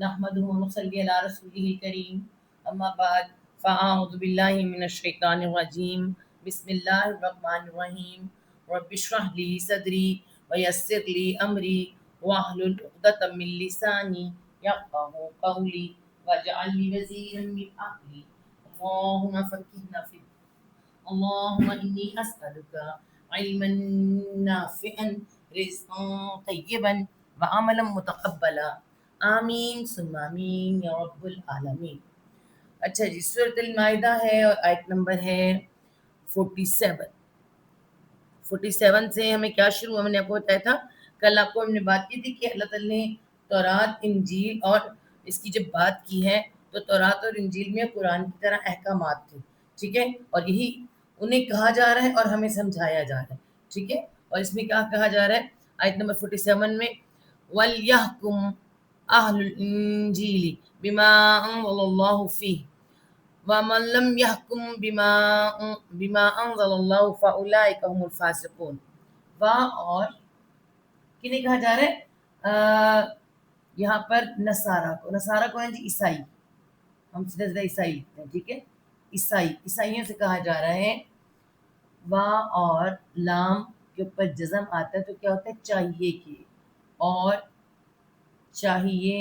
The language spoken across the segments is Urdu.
نحمده ونصلي على رسوله الكريم أما بعد فأعوذ بالله من الشيطان الرجيم بسم الله الرحمن الرحيم رب اشرح لي صدري ويسر لي أمري واحلل عقدة من لساني يفقهوا قولي واجعل لي وزيرا من أهلي اللهم فقهنا في اللهم إني أسألك علما نافعا رزقا طيبا وعملا متقبلا آمین ثم آمین یا رب العالمین۔ اچھا جی، سورۃ المائدہ ہے اور آیت نمبر ہے 47۔ 47 سے ہمیں کیا شروع ہم نے آپ کو بتایا تھا، کل آپ کو ہم نے بات کی تھی کہ اللہ تعالیٰ نے تورات، انجیل اور اس کی جب بات کی ہے تو تورات اور انجیل میں قرآن کی طرح احکامات تھے، ٹھیک ہے، اور یہی انہیں کہا جا رہا ہے اور ہمیں سمجھایا جا رہا ہے، ٹھیک ہے۔ اور اس میں کیا کہا جا رہا ہے آیت نمبر 47 میں، وَلْيَحْكُمْ أَهْلُ الْإِنْجِيلِ بِمَا أَنزَلَ اللَّهُ فِيهِ وَمَن لَّمْ يَحْكُم بِمَا أَنزَلَ اللَّهُ فَأُولَٰئِكَ هُمُ الْفَاسِقُونَ۔ اور کنہیں کہا جا رہا ہے یہاں پر نصارہ کو ہیں جی عیسائی، ہم سیدھا عیسائی لکھتے ہیں، ٹھیک ہے، عیسائیوں سے کہا جا رہا ہے۔ وا اور لام کے اوپر جزم آتا ہے تو کیا ہوتا ہے، چاہیے کہ، اور چاہیے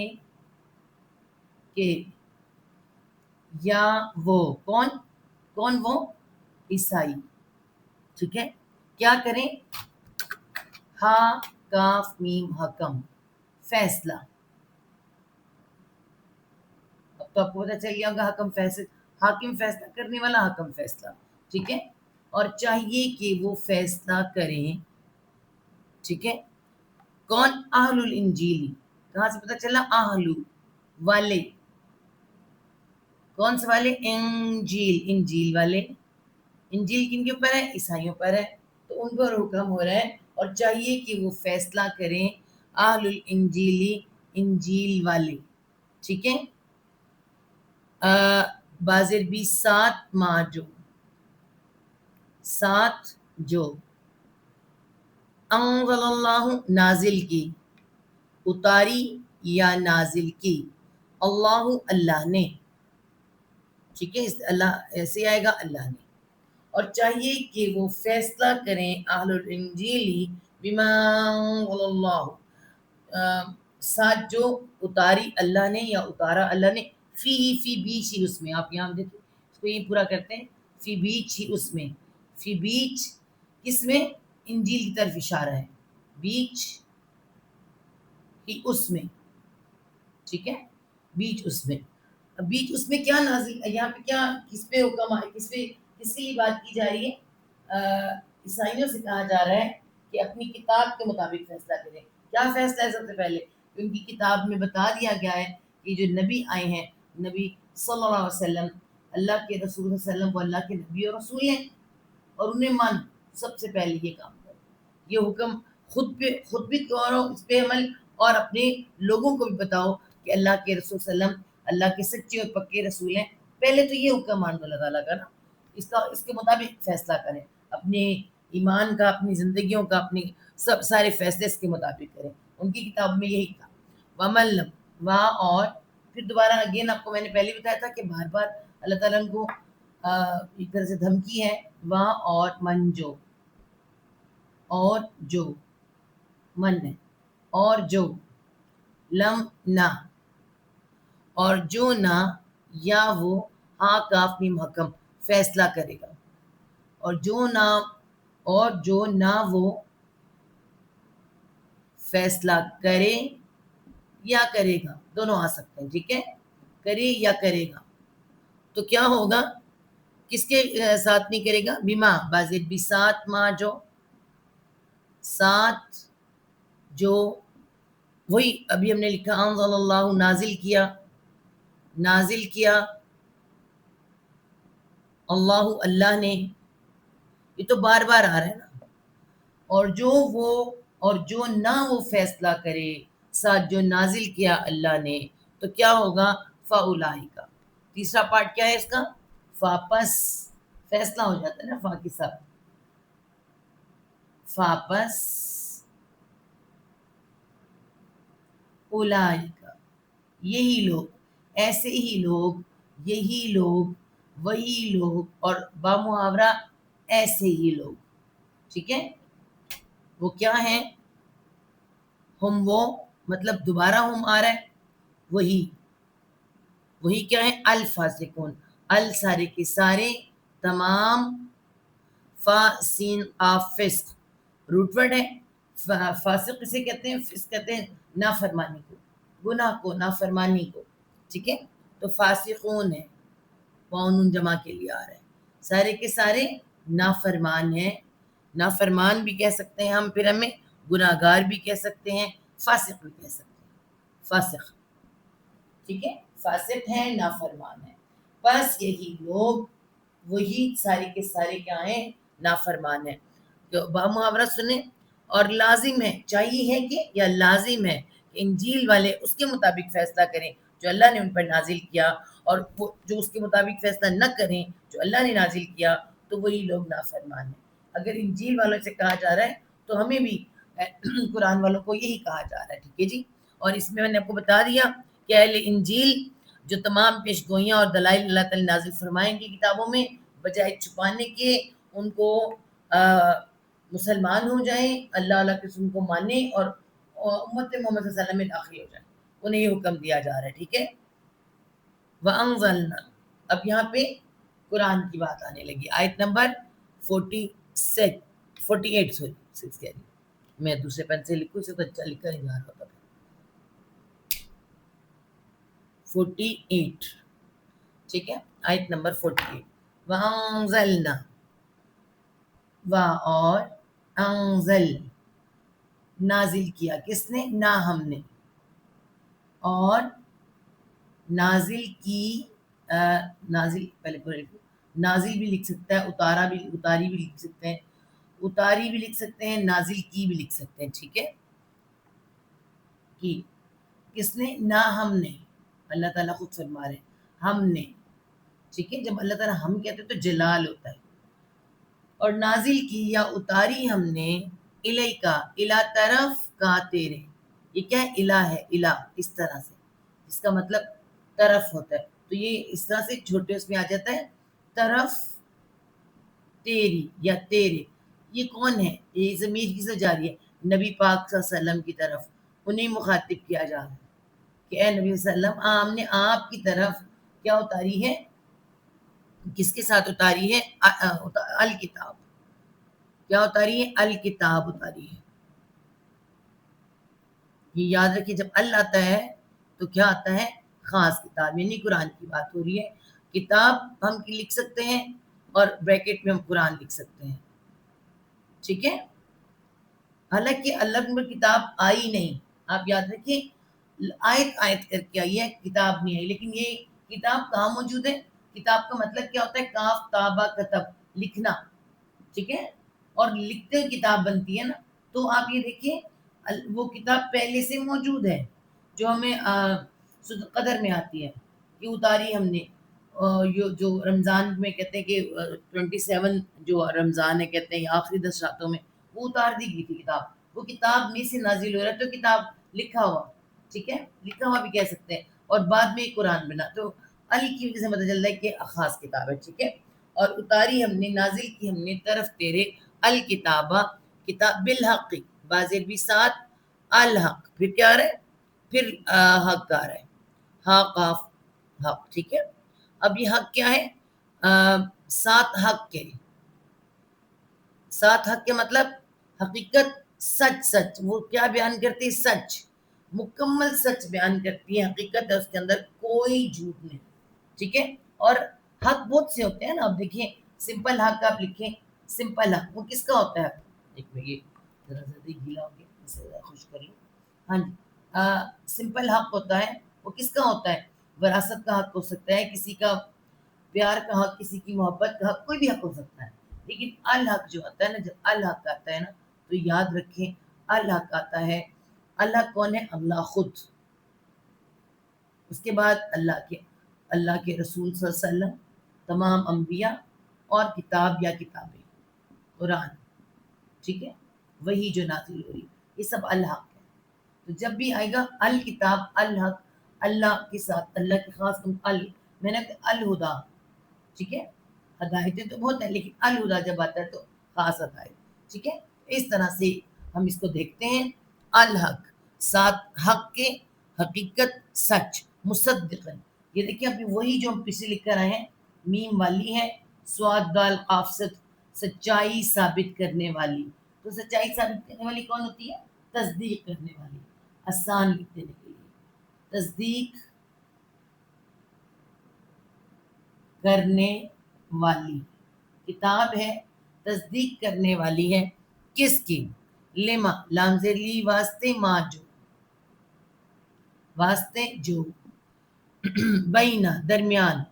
کہ، یا وہ کون وہ عیسائی، ٹھیک ہے، کیا کریں، ہا کاف میم حکم، فیصلہ۔ اب تو آپ کو پتہ چل گیا ہوگا حاکم فیصلہ کرنے والا، حکم فیصلہ، ٹھیک ہے، اور چاہیے کہ وہ فیصلہ کریں، ٹھیک ہے۔ کون؟ اہل الانجیل، کہاں سے پتہ چلا؟ اہل والے، کون سے والے؟ انجیل والے۔ انجیل کن کے اوپر ہے؟ عیسائیوں پر ہے، تو ان پر حکم ہو رہا ہے اور چاہیے کہ وہ فیصلہ کریں، اہل الانجیلی، انجیل والے، ٹھیک ہے۔ بازر بھی سات جو انزل اللہ نازل کی، اتاری یا نازل کی، اللہ اللہ نے، ٹھیک ہے، اللہ ایسے آئے گا اللہ نے، اور چاہیے کہ وہ فیصلہ کریں اہل الانجیلی بما انزل اللہ، ساتھ جو اتاری اللہ نے یا اتارا اللہ نے، فی بیچ ہی اس میں، آپ یہاں دیکھیں اس کو یہ پورا کرتے ہیں، فی بیچ ہی اس میں، فی بیچ کس میں؟ انجیل کی طرف اشارہ ہے، بیچ ہی اس میں، ٹھیک ہے، بیچ اس میں۔ بیچ اس میں کیا نازل، یہاں پہ کیا، کس پہ حکم ہے، کس کی بات کی جا رہی ہے؟ عیسائیوں سے کہا جا رہا ہے کہ اپنی کتاب کے مطابق فیصلہ کریں۔ کیا فیصلہ ہے؟ سب سے پہلے کہ ان کی کتاب میں بتا دیا گیا ہے کہ جو نبی آئے ہیں، نبی صلی اللہ علیہ وسلم، اللہ کے رسول صلی اللہ علیہ وسلم، وہ اللہ کے نبی اور رسول ہیں، اور انہیں مان، سب سے پہلے یہ کام کرو، یہ حکم خود بھی کرو، اس پہ عمل، اور اپنے لوگوں کو بھی بتاؤ کہ اللہ کے رسول صلی اللہ علیہ وسلم اللہ کے سچے اور پکے رسول ہیں۔ پہلے تو یہ حکم مان اللہ تعالیٰ کا نا، اس کے مطابق فیصلہ کریں، اپنے ایمان کا، اپنی زندگیوں کا، اپنی سارے فیصلے اس کے مطابق کریں۔ ان کی کتاب میں یہی تھا۔ وَمَلَّمْ، اور پھر دوبارہ اگین آپ کو میں نے پہلے بتایا تھا کہ بار بار اللہ تعالیٰ کو ایک طرح سے دھمکی ہے، اور من جو، اور جو من ہے، اور جو لم نہ، اور جو نہ، یا وہ ہاں کاف میم حکم فیصلہ کرے گا، اور جو نہ وہ فیصلہ کرے یا کرے گا، دونوں آ سکتے ہیں، ٹھیک ہے، کرے یا کرے گا، تو کیا ہوگا، کس کے ساتھ نہیں کرے گا؟ بیما بازر بھی ساتھ جو وہی ابھی ہم نے لکھا انزل اللہ نازل کیا اللہ نے، یہ تو بار بار آ رہا ہے نا، اور جو نہ وہ فیصلہ کرے ساتھ جو نازل کیا اللہ نے، تو کیا ہوگا؟ فَأُولَٰئِکَ، تیسرا پارٹ کیا ہے اس کا؟ فاپس، فیصلہ ہو جاتا ہے نا فا کے ساتھ، فاپس اولائکا، یہی لوگ، ایسے ہی لوگ، یہی لوگ، وہی لوگ، اور بامحاورہ ایسے ہی لوگ. ٹھیک ہے، وہ کیا ہیں؟ ہم وہ، مطلب دوبارہ ہم آ رہا ہے، وہی. وہی کیا ہے؟ الفاسقون، ال سارے کے سارے، تمام، فا سین آف فسق روٹ ورڈ ہے. فاسق کسے کہتے ہیں؟ فسق کہتے ہیں نافرمانی کو، گناہ کو، نافرمانی کو. ٹھیک ہے، تو فاسقون ہے، قانون جمع کے لیے آ رہا ہے. سارے کے سارے نافرمان ہیں. نافرمان بھی کہہ سکتے ہیں ہم، پھر ہمیں گناہ گار بھی کہہ سکتے ہیں، فاسق بھی کہہ سکتے ہیں. فاسق، ٹھیک ہے، فاسق ہیں، نافرمان ہیں. بس یہی لوگ، وہی سارے کے سارے کیا ہیں؟ نافرمان ہیں. تو بامحاورہ سنیں، اور لازم ہے، چاہیے ہے کہ، یا لازم ہے کہ انجیل والے اس کے مطابق فیصلہ کریں جو اللہ نے ان پر نازل کیا، اور وہ جو اس کے مطابق فیصلہ نہ کریں جو اللہ نے نازل کیا، تو وہی لوگ نافرمان ہیں. اگر انجیل والوں سے کہا جا رہا ہے تو ہمیں بھی قرآن والوں کو یہی کہا جا رہا ہے. ٹھیک ہے جی. اور اس میں نے آپ کو بتا دیا کہ اہل انجیل جو تمام پیش گوئیاں اور دلائل اللہ تعالی نازل فرمائیں گے کتابوں میں، بجائے چھپانے کے ان کو مسلمان ہو جائیں، اللہ کے رسول کو مانیں، اور امت محمد صلی اللہ علیہ وسلم میں داخل ہو جائیں. انہیں یہ حکم دیا جا رہا ہے. ٹھیک ہے، وَأَنزَلْنَا، اب یہاں پہ قرآن کی بات آنے لگی. آیت نمبر 48 سوری 6 کہہ رہی. میں دوسرے پین سے لکھوں سے تو اچھا لکھا نہیں جا رہا ہوتا. 48، ٹھیک ہے، آیت نمبر 48. وَأَنزَلْنَا، اور انزل، نازل کیا کس نے؟ نہ ہم نے. اور نازل کی، نازل پہلے پورے لکھو. نازل بھی لکھ سکتا ہے، اتاری بھی لکھ سکتے ہیں، اتاری بھی لکھ سکتے ہیں، نازل کی بھی لکھ سکتے ہیں. ٹھیک ہے، کی کس نے؟ نہ ہم نے. اللہ تعالیٰ خود فرما رہے ہیں ہم نے. ٹھیک ہے، جب اللہ تعالیٰ ہم کہتے ہیں تو جلال ہوتا ہے. اور نازل کی یا اتاری ہم نے، الیکا، الا طرف کا تیرے. یہ کیا ہے؟ الہ ہے، الہ، اس طرح سے، اس کا مطلب طرف ہوتا ہے. تو یہ اس طرح سے چھوٹے اس میں آ جاتا ہے، طرف تیری یا تیرے. یہ کون ہے؟ یہ ضمیر کس سے جاری ہے؟ نبی پاک صلی اللہ علیہ وسلم کی طرف. انہیں مخاطب کیا جا رہا ہے کہ اے نبی صلی اللہ علیہ وسلم، ہم نے آپ کی طرف کیا اتاری ہے؟ کس کے ساتھ اتاری ہے؟ الکتاب. کیا اتاری ہے؟ الکتاب اتاری ہے. یہ یاد رکھیے، جب ال آتا ہے تو کیا آتا ہے؟ خاص کتاب، یعنی قرآن کی بات ہو رہی ہے. کتاب ہم کی لکھ سکتے ہیں، اور بریکٹ میں ہم قرآن لکھ سکتے ہیں. ٹھیک ہے، حالانکہ اللہ میں کتاب آئی نہیں. آپ یاد رکھیے، آیت کر کے آئی ہے، کتاب نہیں آئی. لیکن یہ کتاب کہاں موجود ہے؟ کتاب کا مطلب کیا ہوتا ہے؟ کاف تابہ کتب، لکھنا. ٹھیک ہے، اور لکھتے کتاب بنتی ہے نا. تو آپ یہ دیکھیے، وہ کتاب پہلے سے موجود ہے جو ہمیں قدر میں آتی ہے، کہ اتاری ہم نے. جو رمضان میں کہتے ہیں کہ 27 جو رمضان ہے کہتے ہیں آخری 10 راتوں میں وہ اتار دی گئی تھی کتاب. وہ کتاب میں سے نازل ہو رہا ہے، تو کتاب لکھا ہوا. ٹھیک ہے، لکھا ہوا بھی کہہ سکتے ہیں. اور بعد میں قرآن بنا، تو ال کی وجہ سے پتہ چل رہا ہے کہ خاص کتاب ہے. ٹھیک ہے، اور اتاری ہم نے، نازل کی ہم نے طرف تیرے، الکتابہ، کتاب، بالحق، بازر بھی ساتھ، الحق، پھر کیا رہے؟ پھر حق آ رہا ہے، ہاں قاف حق. ٹھیک ہے، اب یہ حق کیا ہے؟ سات حق کے، سات حق کے مطلب حقیقت، سچ. سچ وہ کیا بیان کرتی ہے؟ سچ، مکمل سچ بیان کرتی ہے. حقیقت ہے اس کے اندر، کوئی جھوٹ نہیں. ٹھیک ہے، اور حق بہت سے ہوتے ہیں نا. آپ دیکھیں، سمپل حق آپ لکھیں، سمپل حق وہ کس کا ہوتا ہے؟ ایک میں یہ ذرا زیادہ گیلا ہو گیا، اسے ذرا خوش کر لوں. ہاں جی، سمپل حق ہوتا ہے، وہ کس کا ہوتا ہے؟ وراثت کا حق ہو سکتا ہے، کسی کا پیار کا حق، کسی کی محبت کا حق، کوئی بھی حق ہو سکتا ہے. لیکن الحق جو آتا ہے نا، جب الحق آتا ہے نا، تو یاد رکھیں الحق آتا ہے. اللہ کون ہے؟ اللہ خود. اس کے بعد اللہ کے رسول صلی اللہ علیہ وسلم، تمام انبیاء، اور کتاب یا کتابیں، قرآن. ٹھیک ہے، وہی جو نازل ہو رہی، یہ سب الحق ہے. تو جب بھی آئے گا الکتاب، الحق، اللہ کے ساتھ، اللہ کی خاص میں نے کہا الہدا، ٹھیک ہے، ہدایتیں تو بہت ہیں لیکن الہدا جب آتا ہے تو خاص ہدایت، ٹھیک ہے. اس طرح سے ہم اس کو دیکھتے ہیں. الحق، ساتھ حق کے، حقیقت، سچ، مصدقن. یہ دیکھیں ابھی وہی جو ہم پیچھے لکھ کر آئے ہیں، میم والی ہے، سواد دال قاف صد، سچائی ثابت کرنے والی. تو سچائی ثابت کرنے والی کون ہوتی ہے؟ تصدیق کرنے والی. آسان لکھ دینے کے لیے، تصدیق کرنے والی کتاب ہے، تصدیق کرنے والی ہے. کس کی؟ لما، لام زیر لی واسطے، ما جو، واسطے جو، بینا درمیان،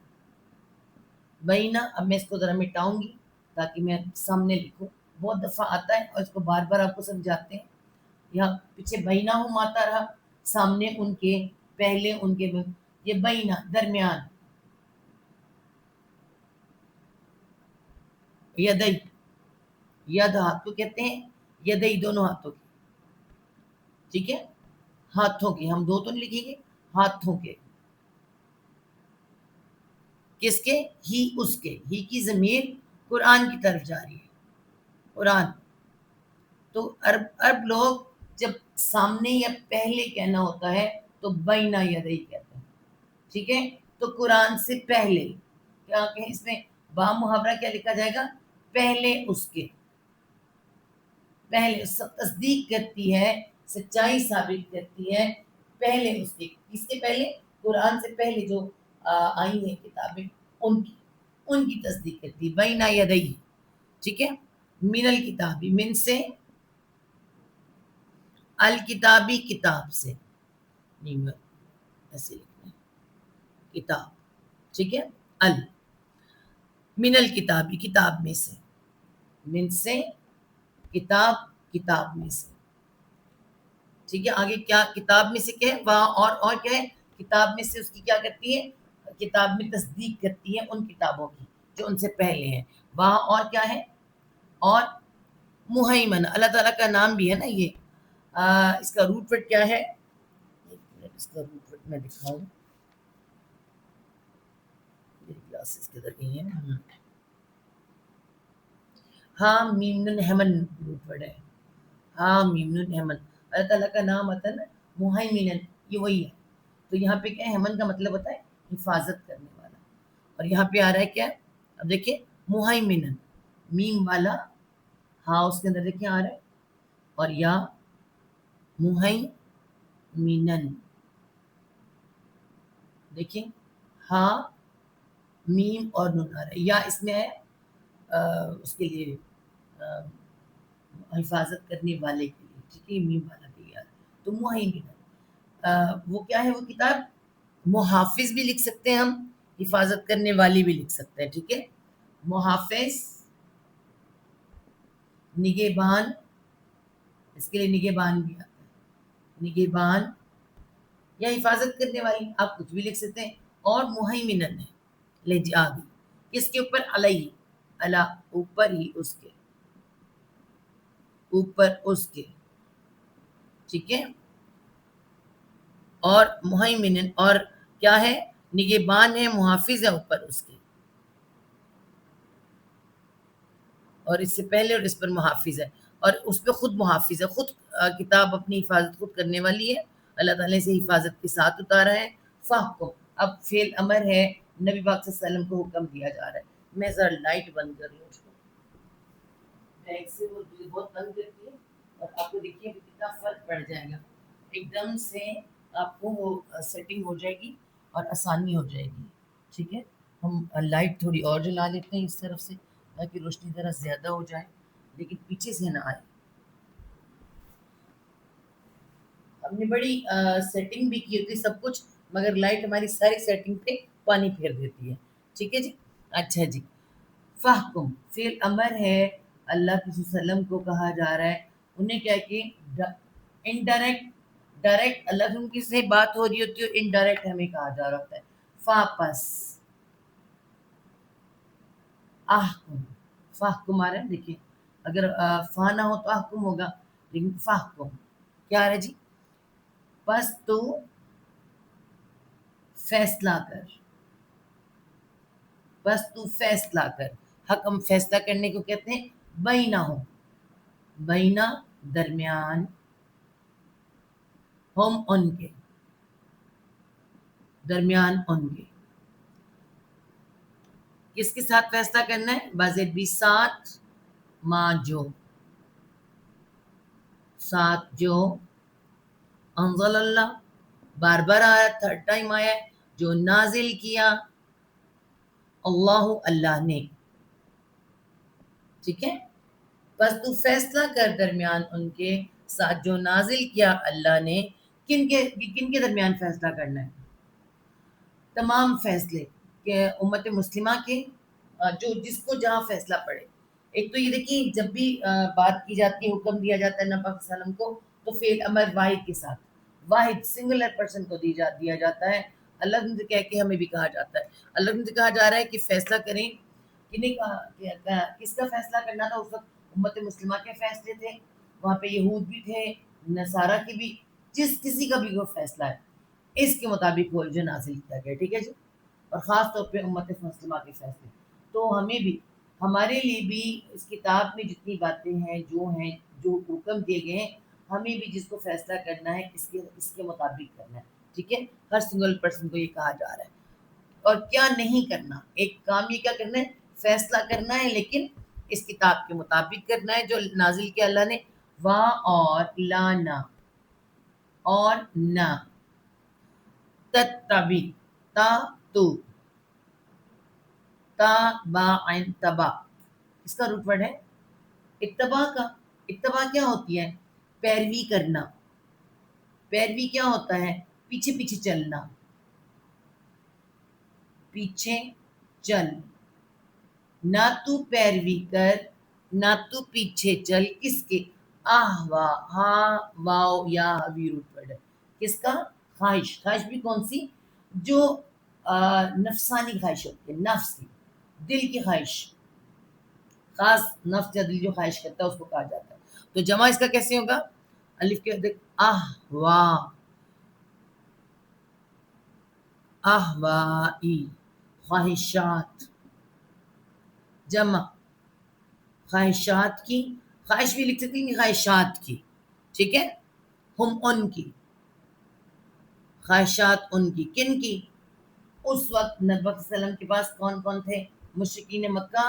بینا. اب میں اس کو ذرا مٹاؤں گی تاکہ میں سامنے لکھوں. بہت دفعہ آتا ہے اور اس کو بار بار آپ کو سمجھاتے ہیں. یہاں پیچھے بینا ہوں آتا رہا، سامنے ان کے، پہلے ان کے، یہ بینا درمیان. یدئی، ید ہاتھ کو کہتے ہیں، یدئی دونوں ہاتھوں کی، ٹھیک ہے، ہاتھوں کی. ہم دو تو نہیں لکھیں گے، ہاتھوں کے. کس کے؟ ہی اس کے. ہی کی ضمیر قرآن کی طرف جا رہی ہے، قرآن. تو عرب لوگ جب سامنے یا پہلے کہنا ہوتا ہے تو بینا یدئی کہتے ہیں، ٹھیک ہے. تو قرآن سے پہلے کیا کہ اس میں با محاورہ کیا لکھا جائے گا؟ پہلے اس کے. پہلے تصدیق کرتی ہے، سچائی ثابت کرتی ہے پہلے اس کے. کس کے پہلے؟ قرآن سے پہلے جو آئی ہیں کتابیں، ان کی تصدیق کرتی ہے. بینا یدئی، ٹھیک ہے. من الکتابی، من سے، الکتابی کتاب سے، نہیں ایسے لکھنا ہے، کتاب، ٹھیک ہے. ال، من الکتابی کتاب میں سے، من سے، کتاب، کتاب میں سے، ٹھیک ہے. آگے کیا کتاب میں سے کیا ہے؟ وہاں اور کیا ہے؟ کتاب میں سے اس کی کیا کرتی ہے؟ کتاب میں تصدیق کرتی ہے ان کتابوں کی جو ان سے پہلے ہیں. وہاں اور کیا ہے؟ اور مہیمن، اللہ تعالیٰ کا نام بھی ہے نا یہ. اس کا روٹ ورڈ کیا ہے؟ اس کا روٹ ورڈ میں دکھاؤں، میری کلاسز کدھر گئی ہیں؟ ہاں میم نون ہیمن روٹ ورڈ ہے. ہاں میم نون ہیمن، اللہ تعالیٰ کا نام آتا ہے نا مہیمنن، یہ وہی ہے. تو یہاں پہ کیا ہے؟ ہیمن کا مطلب ہوتا ہے حفاظت کرنے والا. اور یہاں پہ آ رہا ہے کیا؟ اب دیکھیں مہیمنن، میم والا، ہاں اس کے اندر دیکھیں آ رہا ہے، اور یا مہیمنن، دیکھیں ہاں میم اور نون آ رہا ہے، یا اس میں ہے اس کے لیے حفاظت کرنے والے کے لیے، ٹھیک ہے، میم والا کے لیے. تو مہیمنن، وہ کیا ہے؟ وہ کتاب. محافظ بھی لکھ سکتے ہیں ہم، حفاظت کرنے والی بھی لکھ سکتے ہیں، ٹھیک ہے. محافظ، نگہبان، اس کے لیے نگہبان بھی آتا ہے، نگہبان یا حفاظت کرنے والی، آپ کچھ بھی لکھ سکتے ہیں. اور مہیمنن ہے، لے جی آ گئی کس کے اوپر؟ علیہ، اللہ اوپر ہی اس کے، اوپر اس کے، ٹھیک ہے. اور مہیمنن، اور کیا ہے؟ نگہبان ہے، محافظ ہے اوپر اس کے، اور اس سے پہلے اور اس پر محافظ ہے، اور اس پہ خود محافظ ہے. خود کتاب اپنی حفاظت خود کرنے والی ہے، اللہ تعالیٰ سے حفاظت کے ساتھ اتارا ہے. فحکم، اب فعل امر ہے، نبی پاک صلی اللہ علیہ وسلم کو حکم دیا جا رہا ہے. میں ذرا لائٹ بند کر لوں اس کو، بیگ سے وہ بہت بند کرتی ہے اور آپ کو دیکھیے کتنا فرق پڑ جائے گا. ایک دم سے آپ کو وہ سیٹنگ ہو جائے گی اور آسانی ہو جائے گی، ٹھیک ہے. ہم لائٹ تھوڑی اور جلا لیتے ہیں اس طرف سے تاکہ روشنی ذرا زیادہ ہو جائے، لیکن پیچھے سے نہ آئے. ہم نے بڑی سیٹنگ بھی کی ہوتی ہے سب کچھ، مگر لائٹ ہماری ساری سیٹنگ پہ پانی پھیر دیتی ہے، ٹھیک ہے جی. اچھا جی. فحکم فعل امر ہے، اللہ کے وسلم کو کہا جا رہا ہے انہیں کیا کہ انڈائریکٹ، ڈائریکٹ اللہ کی سے بات ہو رہی ہوتی ہے، انڈائریکٹ ہمیں کہا جا رہا ہوتا ہے. فاپس احکم، فحکم آ رہا ہے، دیکھیے اگر فا نہ ہو تو احکم ہوگا، لیکن فحکم کیا آ رہا ہے جی؟ بس تو فیصلہ کر، بس تو فیصلہ کر. حکم فیصلہ کرنے کو کہتے ہیں بینہم، بینا درمیان، ہم ان کے درمیان، ان کے کس کے ساتھ فیصلہ کرنا ہے؟ بازید بھی ساتھ، ماں جو، ساتھ جو انزل اللہ، بار بار آیا، تھرڈ ٹائم آیا ہے، جو نازل کیا اللہ، اللہ نے. ٹھیک ہے، بس تو فیصلہ کر درمیان ان کے ساتھ جو نازل کیا اللہ نے. کن کے درمیان فیصلہ کرنا ہے؟ تمام فیصلے کہ امت مسلمہ کے، جو جس کو جہاں فیصلہ پڑے. ایک تو یہ دیکھیے جب بھی بات کی جاتی ہے، حکم دیا جاتا ہے نبی صلی اللہ علیہ وسلم کو، تو فعل امر واحد کے ساتھ، واحد سنگولر پرسن کو دیا جاتا ہے. اللہ نے کہہ کے ہمیں بھی کہا جاتا ہے. اللہ نے کہا جا رہا ہے کہ فیصلہ کریں. کنہیں کس کا فیصلہ کرنا تھا اس وقت؟ امت مسلمہ کے فیصلے تھے. وہاں پہ یہود بھی تھے، نصارہ کے بھی، جس کسی کا بھی وہ فیصلہ ہے اس کے مطابق وہ جو نازل کیا گیا. ٹھیک ہے جی. اور خاص طور پہ امت مسلمہ کے فیصلے. تو ہمیں بھی، ہمارے لیے بھی اس کتاب میں جتنی باتیں ہیں، جو حکم دیے گئے ہیں، ہمیں بھی جس کو فیصلہ کرنا ہے اس کے مطابق کرنا ہے. ٹھیک ہے، ہر سنگل پرسن کو یہ کہا جا رہا ہے. اور کیا نہیں کرنا، ایک کام یہ کیا کرنا ہے؟ فیصلہ کرنا ہے، لیکن اس کتاب کے مطابق کرنا ہے جو نازل کیا اللہ نے. وا اور لانا اور نہ، تتبی، تا تو، تا با عین تبا، اس کا روٹ ورڈ ہے اتباع کا. اتباع کیا ہوتی ہے؟ پیروی کرنا. پیروی کیا ہوتا ہے؟ پیچھے پیچھے چلنا، پیچھے چل. نہ تو پیروی کر، نہ تو پیچھے چل، کس کے؟ احوا، ہاں واو یا بھی روٹ ورڈ ہے. کس کا؟ خواہش. خواہش بھی کون سی؟ جو نفسانی خواہش ہوتی ہے، نفس کی، دل کی خواہش. خاص نفس یا دل جو خواہش کرتا ہے اس کو کہا جاتا ہے. تو جمع اس کا کیسے ہوگا؟ الف کے دیکھ، احوا، احوائی، خواہشات. جمع خواہشات کی، خواہش بھی لکھ سکتی ہیں خواہشات کی. ٹھیک ہے، ہم ان کی خواہشات، ان کی. کن کی؟ اس وقت نبی صلی اللہ علیہ وسلم کے پاس کون کون تھے؟ مشرکین مکہ.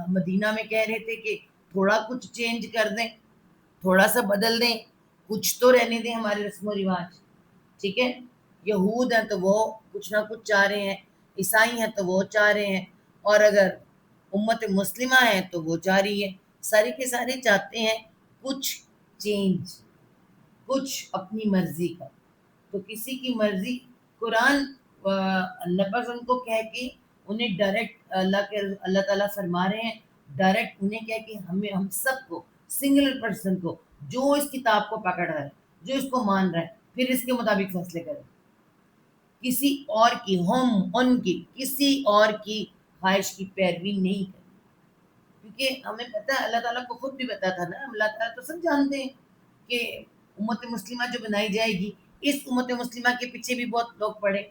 مدینہ میں کہہ رہے تھے کہ تھوڑا کچھ چینج کر دیں، تھوڑا سا بدل دیں، کچھ تو رہنے دیں ہمارے رسم و رواج. ٹھیک ہے، یہود ہیں تو وہ کچھ نہ کچھ چاہ رہے ہیں، عیسائی ہیں تو وہ چاہ رہے ہیں، اور اگر امت مسلمہ ہے تو وہ چاہ رہی ہے. سارے کے سارے چاہتے ہیں کچھ چینج، کچھ اپنی مرضی کا. تو کسی کی مرضی، قرآن نبی کو کہہ کے انہیں ڈائریکٹ اللہ تعالیٰ فرما رہے ہیں، ڈائریکٹ انہیں کہہ کہ ہم سب کو، سنگل پرسن کو، جو اس کتاب کو پکڑ رہا ہے، جو اس کو مان رہا ہے، پھر اس کے مطابق فیصلے کریں. کسی اور کی، ہم ان کی، کسی اور کی خواہش کی پیروی نہیں کریں. کیونکہ ہمیں پتہ ہے، اللہ تعالیٰ کو خود بھی پتا تھا نا، اللہ تعالیٰ تو سب جانتے ہیں کہ امت مسلمہ جو بنائی جائے گی، اس امت مسلمہ کے پیچھے بھی بہت لوگ پڑے،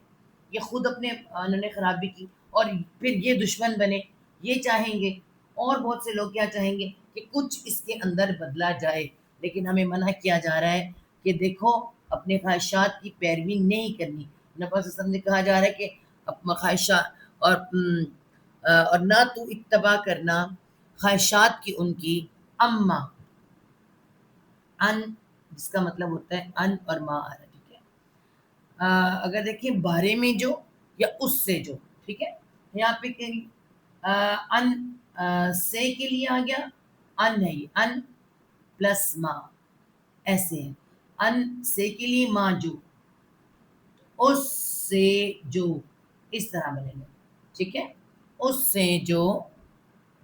یہ خود اپنے انہوں نے خرابی کی، اور پھر یہ دشمن بنے، یہ چاہیں گے. اور بہت سے لوگ کیا چاہیں گے کہ کچھ اس کے اندر بدلا جائے. لیکن ہمیں منع کیا جا رہا ہے کہ دیکھو اپنے خواہشات کی پیروی نہیں کرنی. نبی صلی اللہ علیہ وسلم نے کہا جا رہا ہے کہ اپنا خواہشات اور نہ تو اتباع کرنا خواہشات کی ان کی. اما، ان جس کا مطلب ہوتا ہے ان اور ما آ رہا. ٹھیک ہے، اگر دیکھیں بارے میں جو، یا اس سے جو. ٹھیک ہے، یہاں پہ کہیں ان سے کے لیے آ گیا، ان ہے، یہ ان پلس ما، ایسے ہے. ان سے کے لیے ما جو، اس سے جو، اس طرح بنے گا. ٹھیک ہے، اس سے جو،